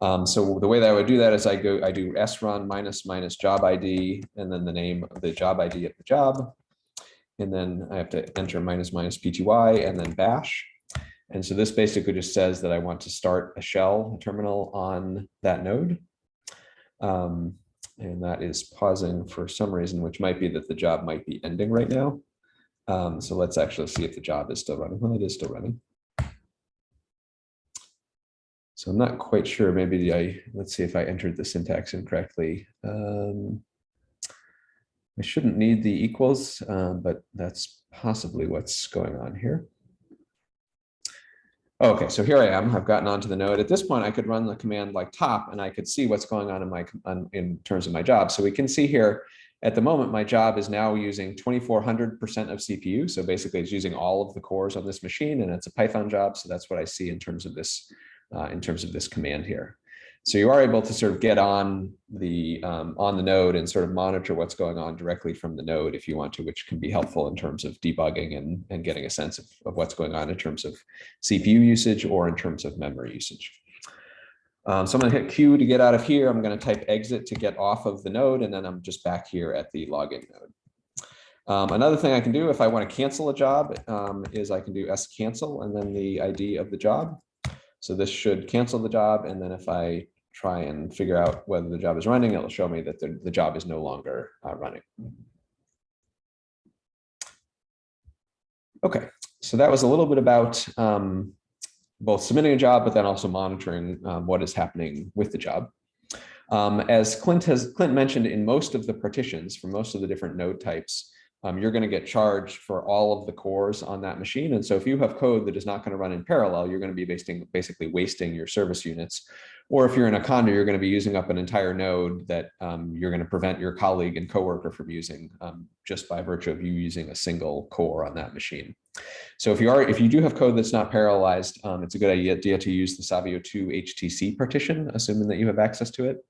So the way that I would do that is I do srun minus job ID and then the name of the job ID of the job. And then I have to enter minus pty and then bash. And so this basically just says that I want to start a shell terminal on that node. And that is pausing for some reason, which might be that the job might be ending right now. So let's actually see if the job is still running. Well, it is still running. So I'm not quite sure. Maybe let's see if I entered the syntax incorrectly. I shouldn't need the equals, but that's possibly what's going on here. Okay, so here I am. I've gotten onto the node. At this point, I could run the command like top, and I could see what's going on in terms of my job. So we can see here, at the moment, my job is now using 2400% of CPU. So basically, it's using all of the cores on this machine, and it's a Python job. So that's what I see in terms of this command here. So you are able to sort of get on the node and sort of monitor what's going on directly from the node if you want to, which can be helpful in terms of debugging and getting a sense of what's going on in terms of CPU usage or in terms of memory usage. So I'm going to hit Q to get out of here. I'm going to type exit to get off of the node, and then I'm just back here at the login node. Another thing I can do if I want to cancel a job is I can do scancel and then the ID of the job. So this should cancel the job, and then if I try and figure out whether the job is running, it'll show me that the job is no longer running. Okay, so that was a little bit about both submitting a job, but then also monitoring what is happening with the job. As Clint mentioned, in most of the partitions for most of the different node types, you're going to get charged for all of the cores on that machine. And so if you have code that is not going to run in parallel, you're going to be basically wasting your service units. Or if you're in a condo, you're going to be using up an entire node that you're going to prevent your colleague and coworker from using just by virtue of you using a single core on that machine. So if you do have code that's not parallelized, it's a good idea to use the Savio 2 HTC partition, assuming that you have access to it.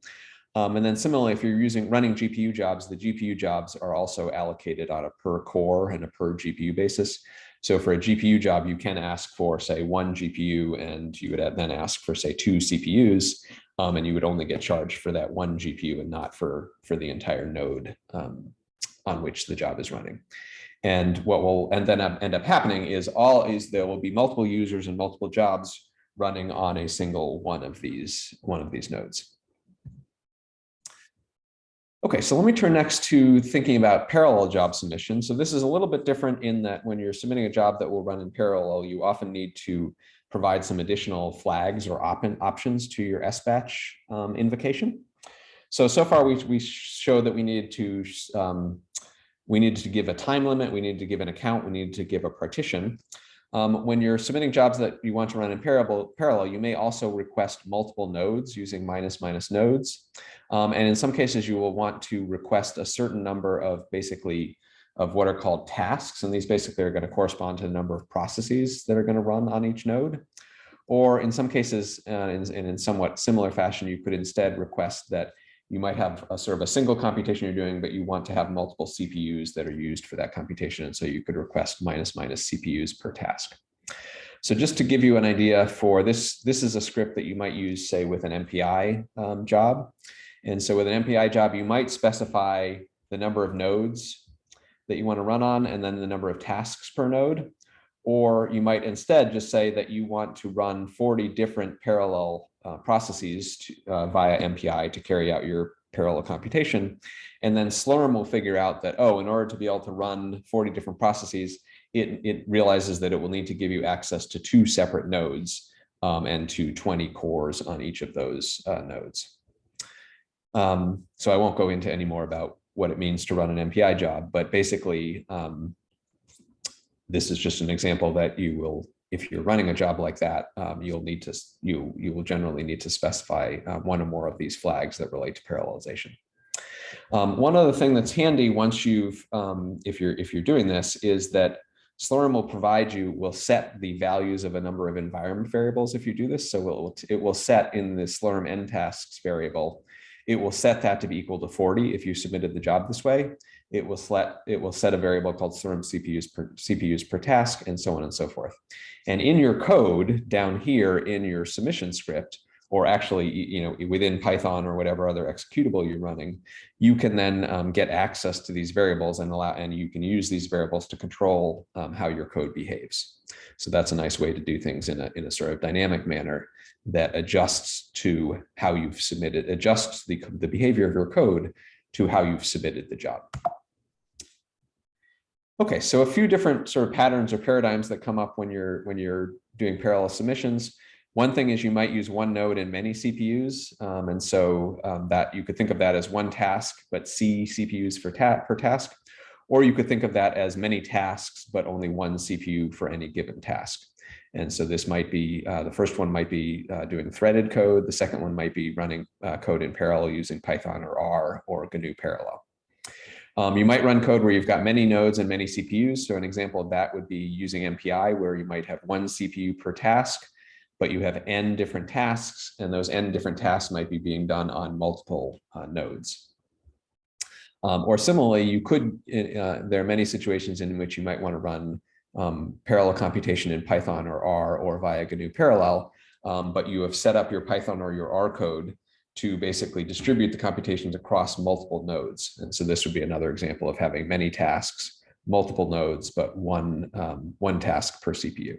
And then similarly, if you're running GPU jobs, the GPU jobs are also allocated on a per core and a per GPU basis. So for a GPU job, you can ask for, say, 1 GPU, and you would then ask for, say, 2 CPUs, and you would only get charged for that 1 GPU and not for the entire node on which the job is running. And what will then end up happening is there will be multiple users and multiple jobs running on a single one of these nodes. Okay, so let me turn next to thinking about parallel job submission. So this is a little bit different in that when you're submitting a job that will run in parallel, you often need to provide some additional flags or options to your SBatch invocation. So far we showed that we needed to give a time limit, we needed to give an account, we needed to give a partition. When you're submitting jobs that you want to run in parallel, you may also request multiple nodes using minus nodes. And in some cases, you will want to request a certain number of what are called tasks. And these basically are going to correspond to the number of processes that are going to run on each node. Or in some cases, and in somewhat similar fashion, you could instead request that you might have a sort of a single computation you're doing, but you want to have multiple CPUs that are used for that computation. And so you could request minus CPUs per task. So just to give you an idea for this is a script that you might use, say, with an MPI job. And so with an MPI job, you might specify the number of nodes that you want to run on, and then the number of tasks per node. Or you might instead just say that you want to run 40 different parallel processes via MPI to carry out your parallel computation. And then Slurm will figure out that, in order to be able to run 40 different processes, it realizes that it will need to give you access to 2 separate nodes and to 20 cores on each of those nodes. So I won't go into any more about what it means to run an MPI job, but basically, this is just an example that you will, if you're running a job like that, you will generally need to specify one or more of these flags that relate to parallelization. One other thing that's handy once you've, if you're doing this, is that Slurm will set the values of a number of environment variables if you do this. So it will set in the Slurm ntasks variable, it will set that to be equal to 40 if you submitted the job this way. It will set a variable called Slurm CPUs per task, and so on and so forth. And in your code down here in your submission script, or actually, within Python or whatever other executable you're running, you can then get access to these variables and you can use these variables to control how your code behaves. So that's a nice way to do things in a sort of dynamic manner that adjusts to how you've submitted, adjusts the behavior of your code to how you've submitted the job. Okay, so a few different sort of patterns or paradigms that come up when you're doing parallel submissions. One thing is you might use one node in many CPUs, and so that you could think of that as one task, but C CPUs per task, or you could think of that as many tasks, but only one CPU for any given task. And so this might be, the first one might be doing threaded code. The second one might be running code in parallel using Python or R or GNU parallel. You might run code where you've got many nodes and many CPUs. So an example of that would be using MPI, where you might have one CPU per task, but you have n different tasks, and those n different tasks might be being done on multiple nodes. Or similarly, you could, there are many situations in which you might want to run parallel computation in Python or R or via GNU parallel, but you have set up your Python or your R code to basically distribute the computations across multiple nodes. And so this would be another example of having many tasks, multiple nodes, but one task per CPU.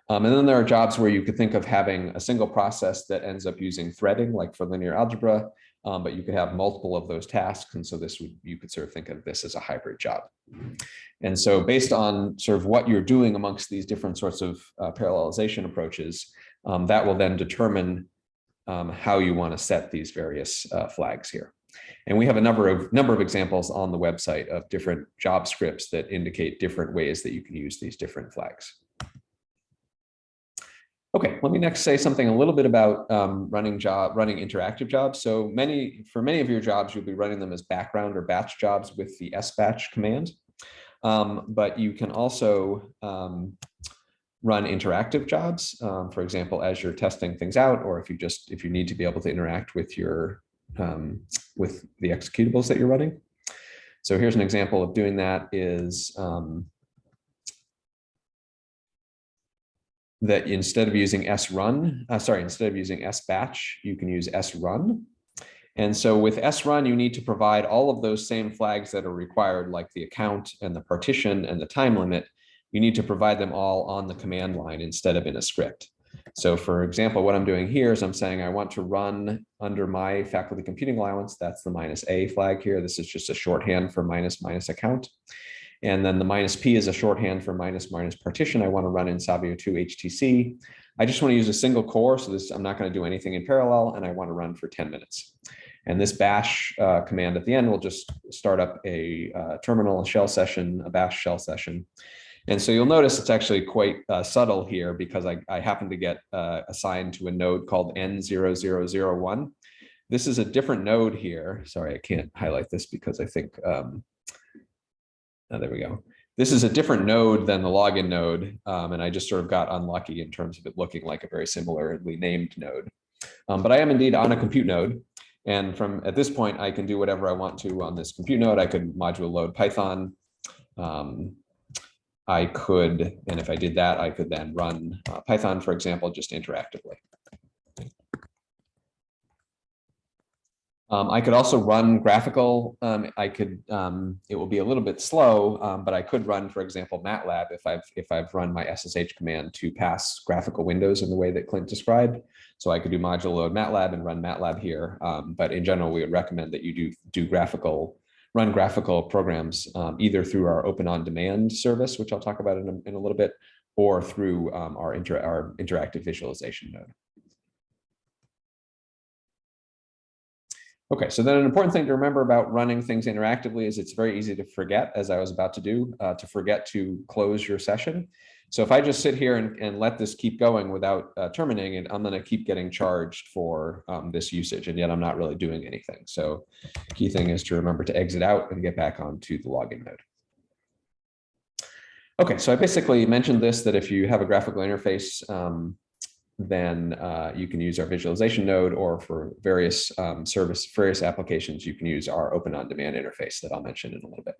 And then there are jobs where you could think of having a single process that ends up using threading, like for linear algebra, but you could have multiple of those tasks. And so you could sort of think of this as a hybrid job. And so based on sort of what you're doing amongst these different sorts of parallelization approaches, that will then determine how you want to set these various flags here. And we have a number of examples on the website of different job scripts that indicate different ways that you can use these different flags. Okay, let me next say something a little bit about running interactive jobs. So for many of your jobs, you'll be running them as background or batch jobs with the sbatch command. But you can also run interactive jobs, for example, as you're testing things out, or if you need to be able to interact with with the executables that you're running. So here's an example of doing that is that instead of using instead of using sbatch, you can use srun. And so with srun, you need to provide all of those same flags that are required, like the account and the partition and the time limit. You need to provide them all on the command line instead of in a script. So for example, what I'm doing here is I'm saying I want to run under my faculty computing allowance. That's the -a flag here. This is just a shorthand for minus account. And then the -p is a shorthand for minus partition. I want to run in Savio 2 HTC. I just want to use a single core. So I'm not going to do anything in parallel, and I want to run for 10 minutes. And this bash command at the end will just start up a terminal shell session, a bash shell session. And so you'll notice it's actually quite subtle here, because I happen to get assigned to a node called N0001. This is a different node here. Sorry, I can't highlight this because I think, there we go. This is a different node than the login node. And I just sort of got unlucky in terms of it looking like a very similarly named node. But I am indeed on a compute node. And at this point, I can do whatever I want to on this compute node. I could module load Python. I could, and if I did that, I could then run Python, for example, just interactively. I could also run graphical. It will be a little bit slow, but I could run, for example, MATLAB if I've run my SSH command to pass graphical windows in the way that Clint described. So I could do module load MATLAB and run MATLAB here. But in general, we would recommend that you run graphical programs either through our Open On Demand service, which I'll talk about in a little bit, or through our interactive visualization node. Okay, so then an important thing to remember about running things interactively is it's very easy to forget, as I was about to do, to forget to close your session. So if I just sit here and let this keep going without terminating it, I'm going to keep getting charged for this usage, and yet I'm not really doing anything. So key thing is to remember to exit out and get back onto the login node. Okay, so I basically mentioned this, that if you have a graphical interface, then you can use our visualization node, or for various various applications, you can use our Open On Demand interface that I'll mention in a little bit.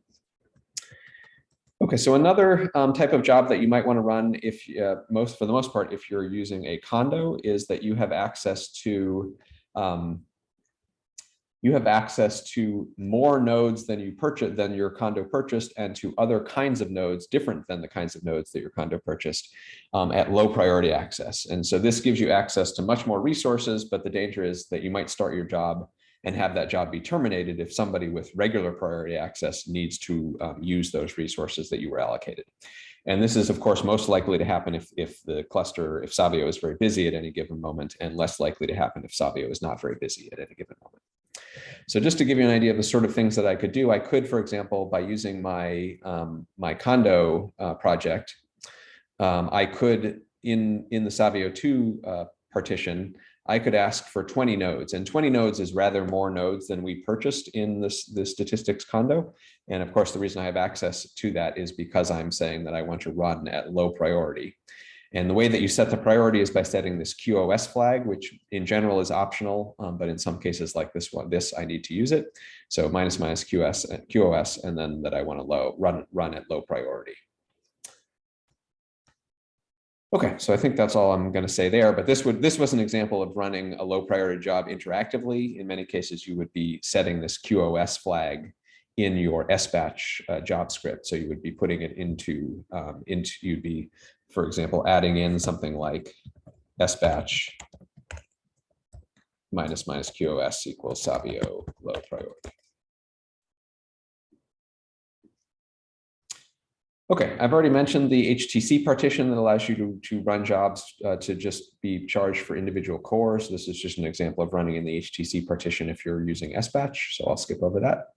Okay, so another type of job that you might want to run, if for the most part, if you're using a condo, is that you have access to more nodes than your condo purchased, and to other kinds of nodes different than the kinds of nodes that your condo purchased at low priority access. And so this gives you access to much more resources, but the danger is that you might start your job and have that job be terminated if somebody with regular priority access needs to use those resources that you were allocated. And this is, of course, most likely to happen if the cluster, if Savio is very busy at any given moment, and less likely to happen if Savio is not very busy at any given moment. So just to give you an idea of the sort of things that I could do, I could, for example, by using my my condo project, I could, in the Savio 2 partition, I could ask for 20 nodes, and 20 nodes is rather more nodes than we purchased in the statistics condo. And of course, the reason I have access to that is because I'm saying that I want to run at low priority. And the way that you set the priority is by setting this QoS flag, which in general is optional, but in some cases like this one, I need to use it. So ---- QoS, and then that I want to run at low priority. Okay, so I think that's all I'm going to say there, but this was an example of running a low priority job interactively. In many cases, you would be setting this QoS flag in your SBatch job script. So you would be putting it into you'd be, for example, adding in something like SBatch ---- QoS equals Savio low priority. Okay, I've already mentioned the HTC partition that allows you to run jobs to just be charged for individual cores. This is just an example of running in the HTC partition if you're using SBatch, so I'll skip over that.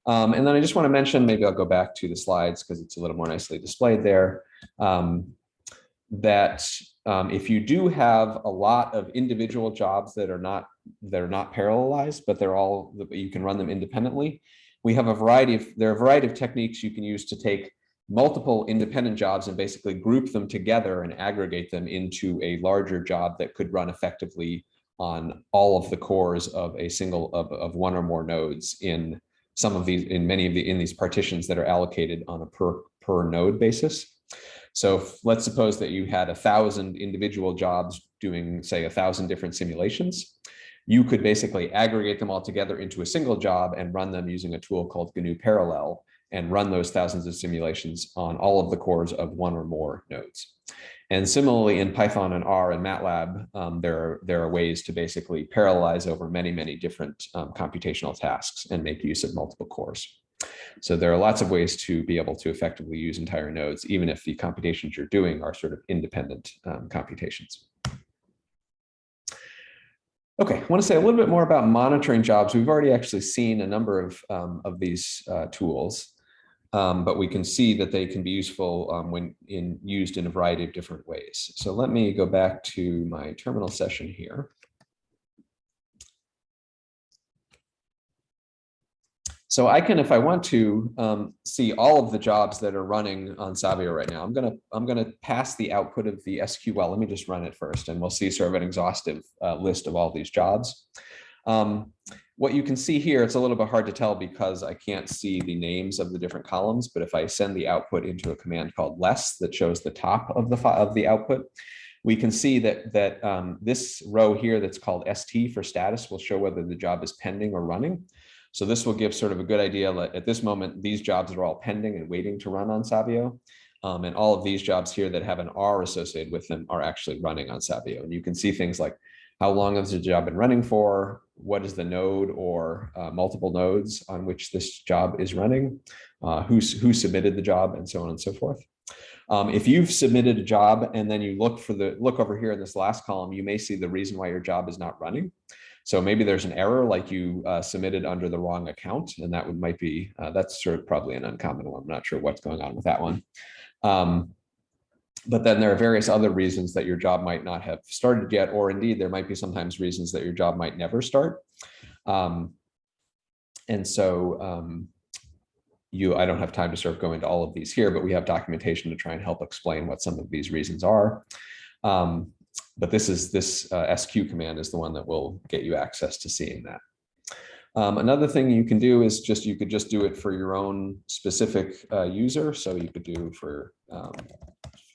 And then I just want to mention, maybe I'll go back to the slides because it's a little more nicely displayed there, that if you do have a lot of individual jobs that are not parallelized, but you can run them independently, there are a variety of techniques you can use to take multiple independent jobs and basically group them together and aggregate them into a larger job that could run effectively on all of the cores of of one or more nodes in these partitions that are allocated on a per node basis. So let's suppose that you had 1,000 individual jobs doing, say, 1,000 different simulations. You could basically aggregate them all together into a single job and run them using a tool called GNU Parallel, and run those thousands of simulations on all of the cores of one or more nodes. And similarly, in Python and R and MATLAB, there are ways to basically parallelize over many, many different computational tasks and make use of multiple cores. So there are lots of ways to be able to effectively use entire nodes, even if the computations you're doing are sort of independent computations. Okay, I want to say a little bit more about monitoring jobs. We've already actually seen a number of these tools, but we can see that they can be useful when used in a variety of different ways. So let me go back to my terminal session here. So I can, if I want to, see all of the jobs that are running on Savio right now. I'm gonna pass the output of the SQL. Let me just run it first, and we'll see sort of an exhaustive list of all these jobs. What you can see here, it's a little bit hard to tell because I can't see the names of the different columns. But if I send the output into a command called less that shows the top of the output, we can see that this row here that's called ST for status will show whether the job is pending or running. So this will give sort of a good idea that at this moment, these jobs are all pending and waiting to run on Savio. And all of these jobs here that have an R associated with them are actually running on Savio. And you can see things like how long has the job been running for, what is the node or multiple nodes on which this job is running, who submitted the job, and so on and so forth. If you've submitted a job and then you look over here in this last column, you may see the reason why your job is not running. So maybe there's an error, like you submitted under the wrong account, and that might be, that's sort of probably an uncommon one. I'm not sure what's going on with that one. But then there are various other reasons that your job might not have started yet, or indeed there might be sometimes reasons that your job might never start. And so I don't have time to sort of go into all of these here, but we have documentation to try and help explain what some of these reasons are. But this SQ command is the one that will get you access to seeing that. Another thing you can do is you could just do it for your own specific user. So you could do for,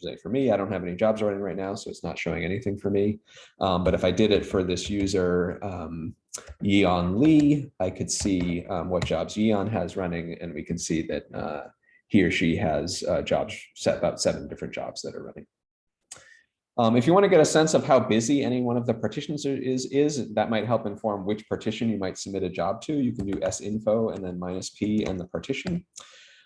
say for me, I don't have any jobs running right now, so it's not showing anything for me. But if I did it for this user, Yeon Lee, I could see what jobs Yeon has running, and we can see that he or she has jobs set, about 7 different jobs that are running. If you want to get a sense of how busy any one of the partitions is, that might help inform which partition you might submit a job to. You can do sinfo and then -p and the partition.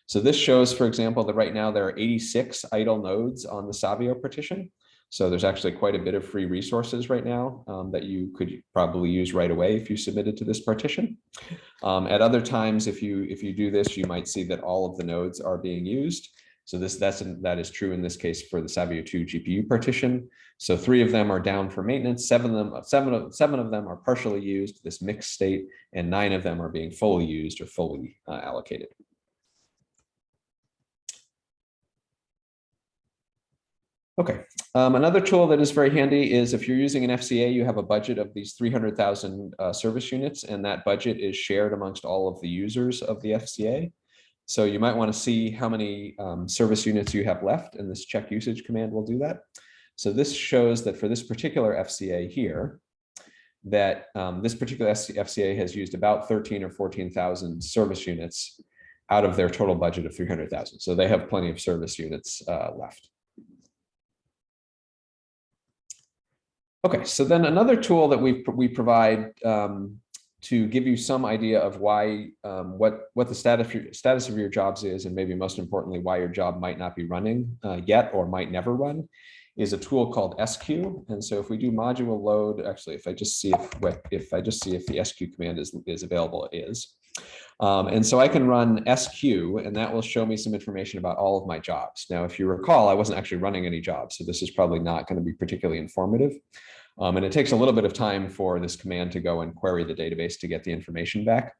So this shows, for example, that right now there are 86 idle nodes on the Savio partition. So there's actually quite a bit of free resources right now that you could probably use right away if you submitted to this partition. At other times, if you do this, you might see that all of the nodes are being used. So that is true in this case for the Savio 2 GPU partition. So 3 of them are down for maintenance, 7 of them are partially used, this mixed state, and 9 of them are being fully used or fully allocated. Okay, another tool that is very handy is if you're using an FCA, you have a budget of these 300,000 service units, and that budget is shared amongst all of the users of the FCA. So you might want to see how many service units you have left, and this check usage command will do that. So this shows that for this particular FCA here, that this particular FCA has used about 13 or 14,000 service units out of their total budget of 300,000. So they have plenty of service units left. Okay, so then another tool that we provide to give you some idea of why, what the status of your jobs is, and maybe most importantly, why your job might not be running yet or might never run, is a tool called SQ. And so if we do module load, actually, if I just see if the SQ command is available, it is. And so I can run SQ, and that will show me some information about all of my jobs. Now, if you recall, I wasn't actually running any jobs, so this is probably not going to be particularly informative. And it takes a little bit of time for this command to go and query the database to get the information back.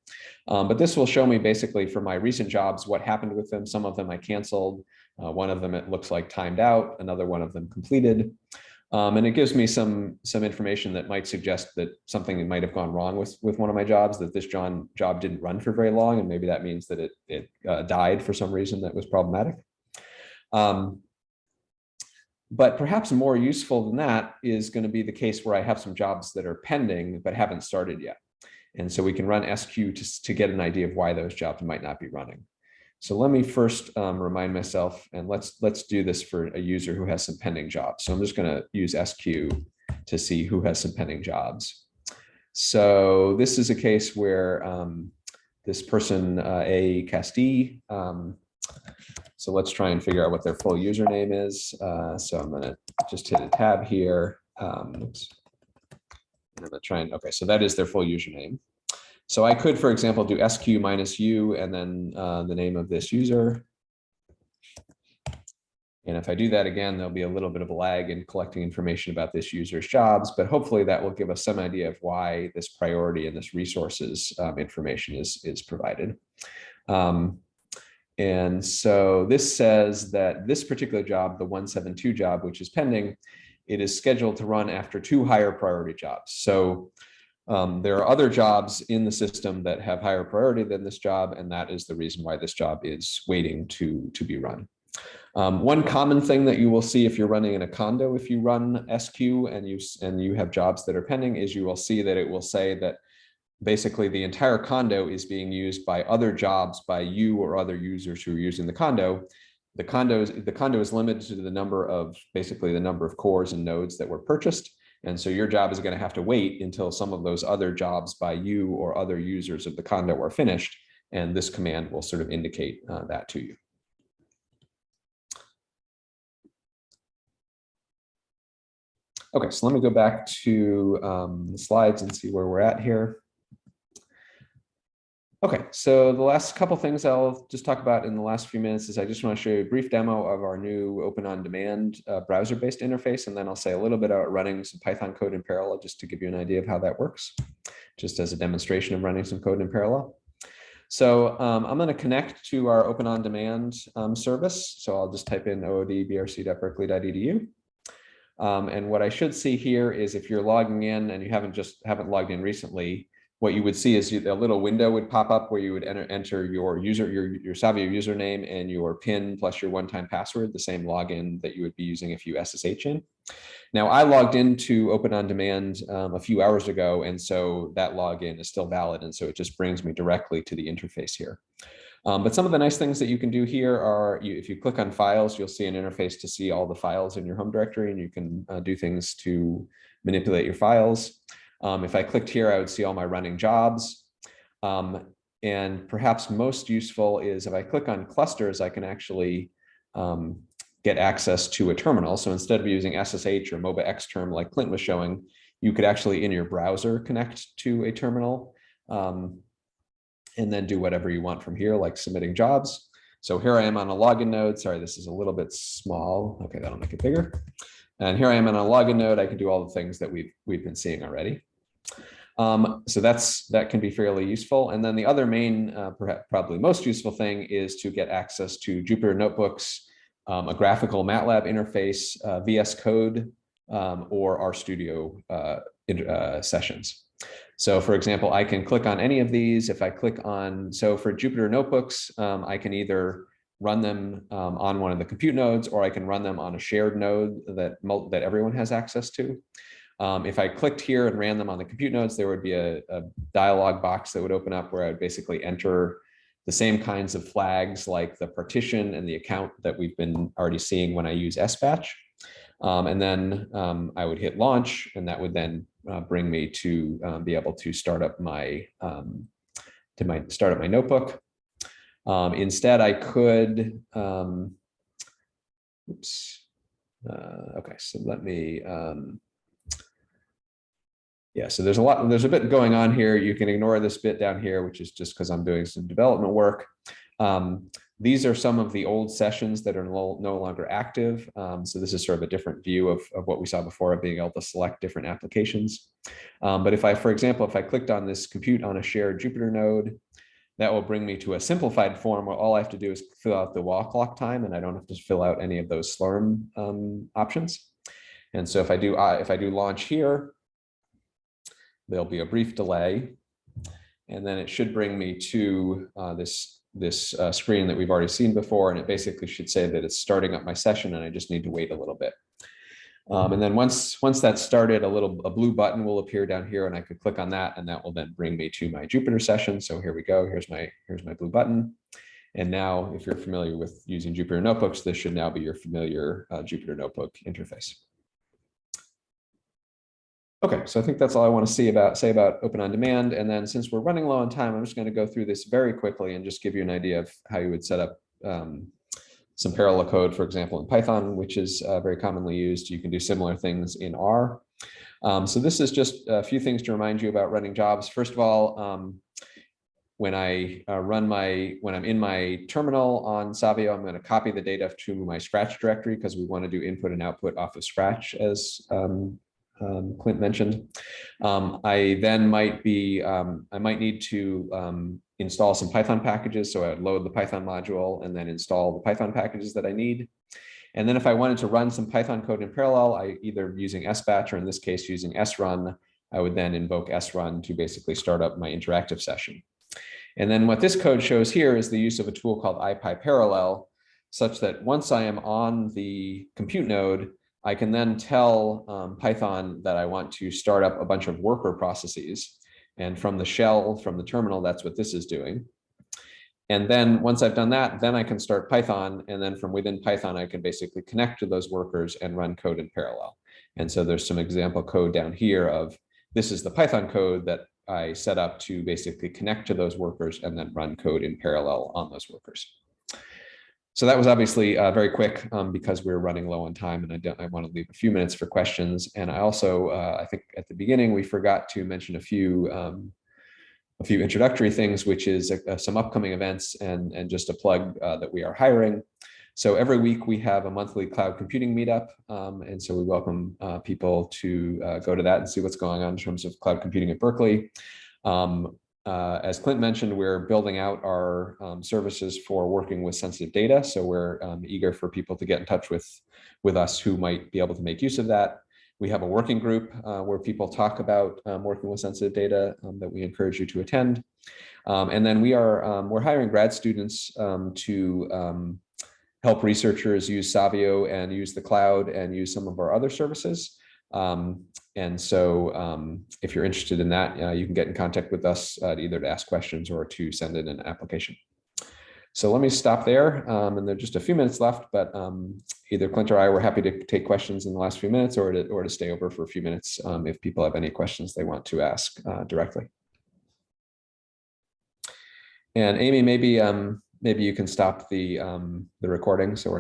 But this will show me basically for my recent jobs what happened with them. Some of them I canceled. One of them it looks like timed out. Another one of them completed. And it gives me some information that might suggest that something might have gone wrong with one of my jobs, that this job didn't run for very long, and maybe that means that it died for some reason that was problematic. But perhaps more useful than that is going to be the case where I have some jobs that are pending but haven't started yet. And so we can run SQ to get an idea of why those jobs might not be running. So let me first remind myself, and let's do this for a user who has some pending jobs. So I'm just going to use SQ to see who has some pending jobs. So this is a case where this person, A. Castille, so let's try and figure out what their full username is. So I'm going to just hit a tab here. Oops. I'm going to try and, okay, so that is their full username. So I could, for example, do SQ -u and then the name of this user. And if I do that again, there'll be a little bit of a lag in collecting information about this user's jobs, but hopefully that will give us some idea of why this priority and this resources information is provided. And so this says that this particular job, the 172 job, which is pending, it is scheduled to run after 2 higher priority jobs. So there are other jobs in the system that have higher priority than this job, and that is the reason why this job is waiting to be run. One common thing that you will see if you're running in a condo, if you run SQ and you have jobs that are pending, is you will see that it will say that basically the entire condo is being used by other jobs by you or other users who are using the condo. The condo is limited to the number of, basically the number of cores and nodes that were purchased. And so your job is going to have to wait until some of those other jobs by you or other users of the condo are finished. And this command will sort of indicate that to you. Okay, so let me go back to the slides and see where we're at here. Okay, so the last couple things I'll just talk about in the last few minutes is I just want to show you a brief demo of our new Open On Demand browser-based interface, and then I'll say a little bit about running some Python code in parallel just to give you an idea of how that works, just as a demonstration of running some code in parallel. So I'm going to connect to our Open On Demand service. So I'll just type in ood.brc.berkeley.edu. And what I should see here is if you're logging in and you haven't logged in recently, what you would see is a little window would pop up where you would enter your Savio username and your PIN plus your one-time password, the same login that you would be using if you SSH in. Now, I logged into Open On Demand a few hours ago, and so that login is still valid, and so it just brings me directly to the interface here. But some of the nice things that you can do here are, if you click on files, you'll see an interface to see all the files in your home directory, and you can do things to manipulate your files. If I clicked here, I would see all my running jobs. And perhaps most useful is if I click on clusters, I can actually get access to a terminal. So instead of using SSH or MOBA Xterm like Clint was showing, you could actually in your browser connect to a terminal and then do whatever you want from here, like submitting jobs. So here I am on a login node. Sorry, this is a little bit small. Okay, that'll make it bigger. And here I am on a login node. I can do all the things that we've been seeing already. So that can be fairly useful. And then the other main, perhaps probably most useful thing is to get access to Jupyter notebooks, a graphical MATLAB interface, VS Code, or RStudio sessions. So for example, I can click on any of these. If I click on, so for Jupyter notebooks, I can either run them on one of the compute nodes, or I can run them on a shared node that everyone has access to. If I clicked here and ran them on the compute nodes, there would be a dialog box that would open up where I would basically enter the same kinds of flags like the partition and the account that we've been already seeing when I use SBatch. And then I would hit launch, and that would then bring me to be able to start up my notebook. Instead, I could, okay, so let me, yeah, so there's a bit going on here. You can ignore this bit down here, which is just because I'm doing some development work. These are some of the old sessions that are no longer active. So this is sort of a different view of what we saw before, of being able to select different applications. But if I, for example, if I clicked on this compute on a shared Jupyter node, that will bring me to a simplified form where all I have to do is fill out the wall clock time, and I don't have to fill out any of those Slurm options. And so if I do launch here, there'll be a brief delay, and then it should bring me to this screen that we've already seen before, and it basically should say that it's starting up my session, and I just need to wait a little bit. And then once that's started, a blue button will appear down here, and I could click on that, and that will then bring me to my Jupyter session. So here we go. Here's my blue button. And now, if you're familiar with using Jupyter notebooks, this should now be your familiar Jupyter notebook interface. Okay, so I think that's all I want to say about Open On Demand. And then since we're running low on time, I'm just going to go through this very quickly and just give you an idea of how you would set up some parallel code, for example, in Python, which is very commonly used. You can do similar things in R. So this is just a few things to remind you about running jobs. First of all, when I'm in my terminal on Savio, I'm going to copy the data to my Scratch directory because we want to do input and output off of Scratch, as Clint mentioned. I then might need to install some Python packages. So I would load the Python module and then install the Python packages that I need. And then if I wanted to run some Python code in parallel, either using SBatch or in this case using srun, I would then invoke srun to basically start up my interactive session. And then what this code shows here is the use of a tool called IPyParallel, such that once I am on the compute node, I can then tell Python that I want to start up a bunch of worker processes. And from the shell, from the terminal, that's what this is doing. And then once I've done that, then I can start Python. And then from within Python, I can basically connect to those workers and run code in parallel. And so there's some example code down here of, this is the Python code that I set up to basically connect to those workers and then run code in parallel on those workers. So that was obviously very quick because we were running low on time, and I want to leave a few minutes for questions. And I also, I think at the beginning, we forgot to mention a few introductory things, which is some upcoming events and just a plug that we are hiring. So every week we have a monthly cloud computing meetup. And so we welcome people to go to that and see what's going on in terms of cloud computing at Berkeley. As Clint mentioned, we're building out our services for working with sensitive data. So we're eager for people to get in touch with us who might be able to make use of that. We have a working group where people talk about working with sensitive data that we encourage you to attend. And then we're hiring grad students to help researchers use Savio and use the cloud and use some of our other services. And so if you're interested in that, you can get in contact with us either to ask questions or to send in an application. So let me stop there. And there's just a few minutes left, but either Clint or I were happy to take questions in the last few minutes or to stay over for a few minutes if people have any questions they want to ask directly. And Amy, maybe you can stop the recording so we're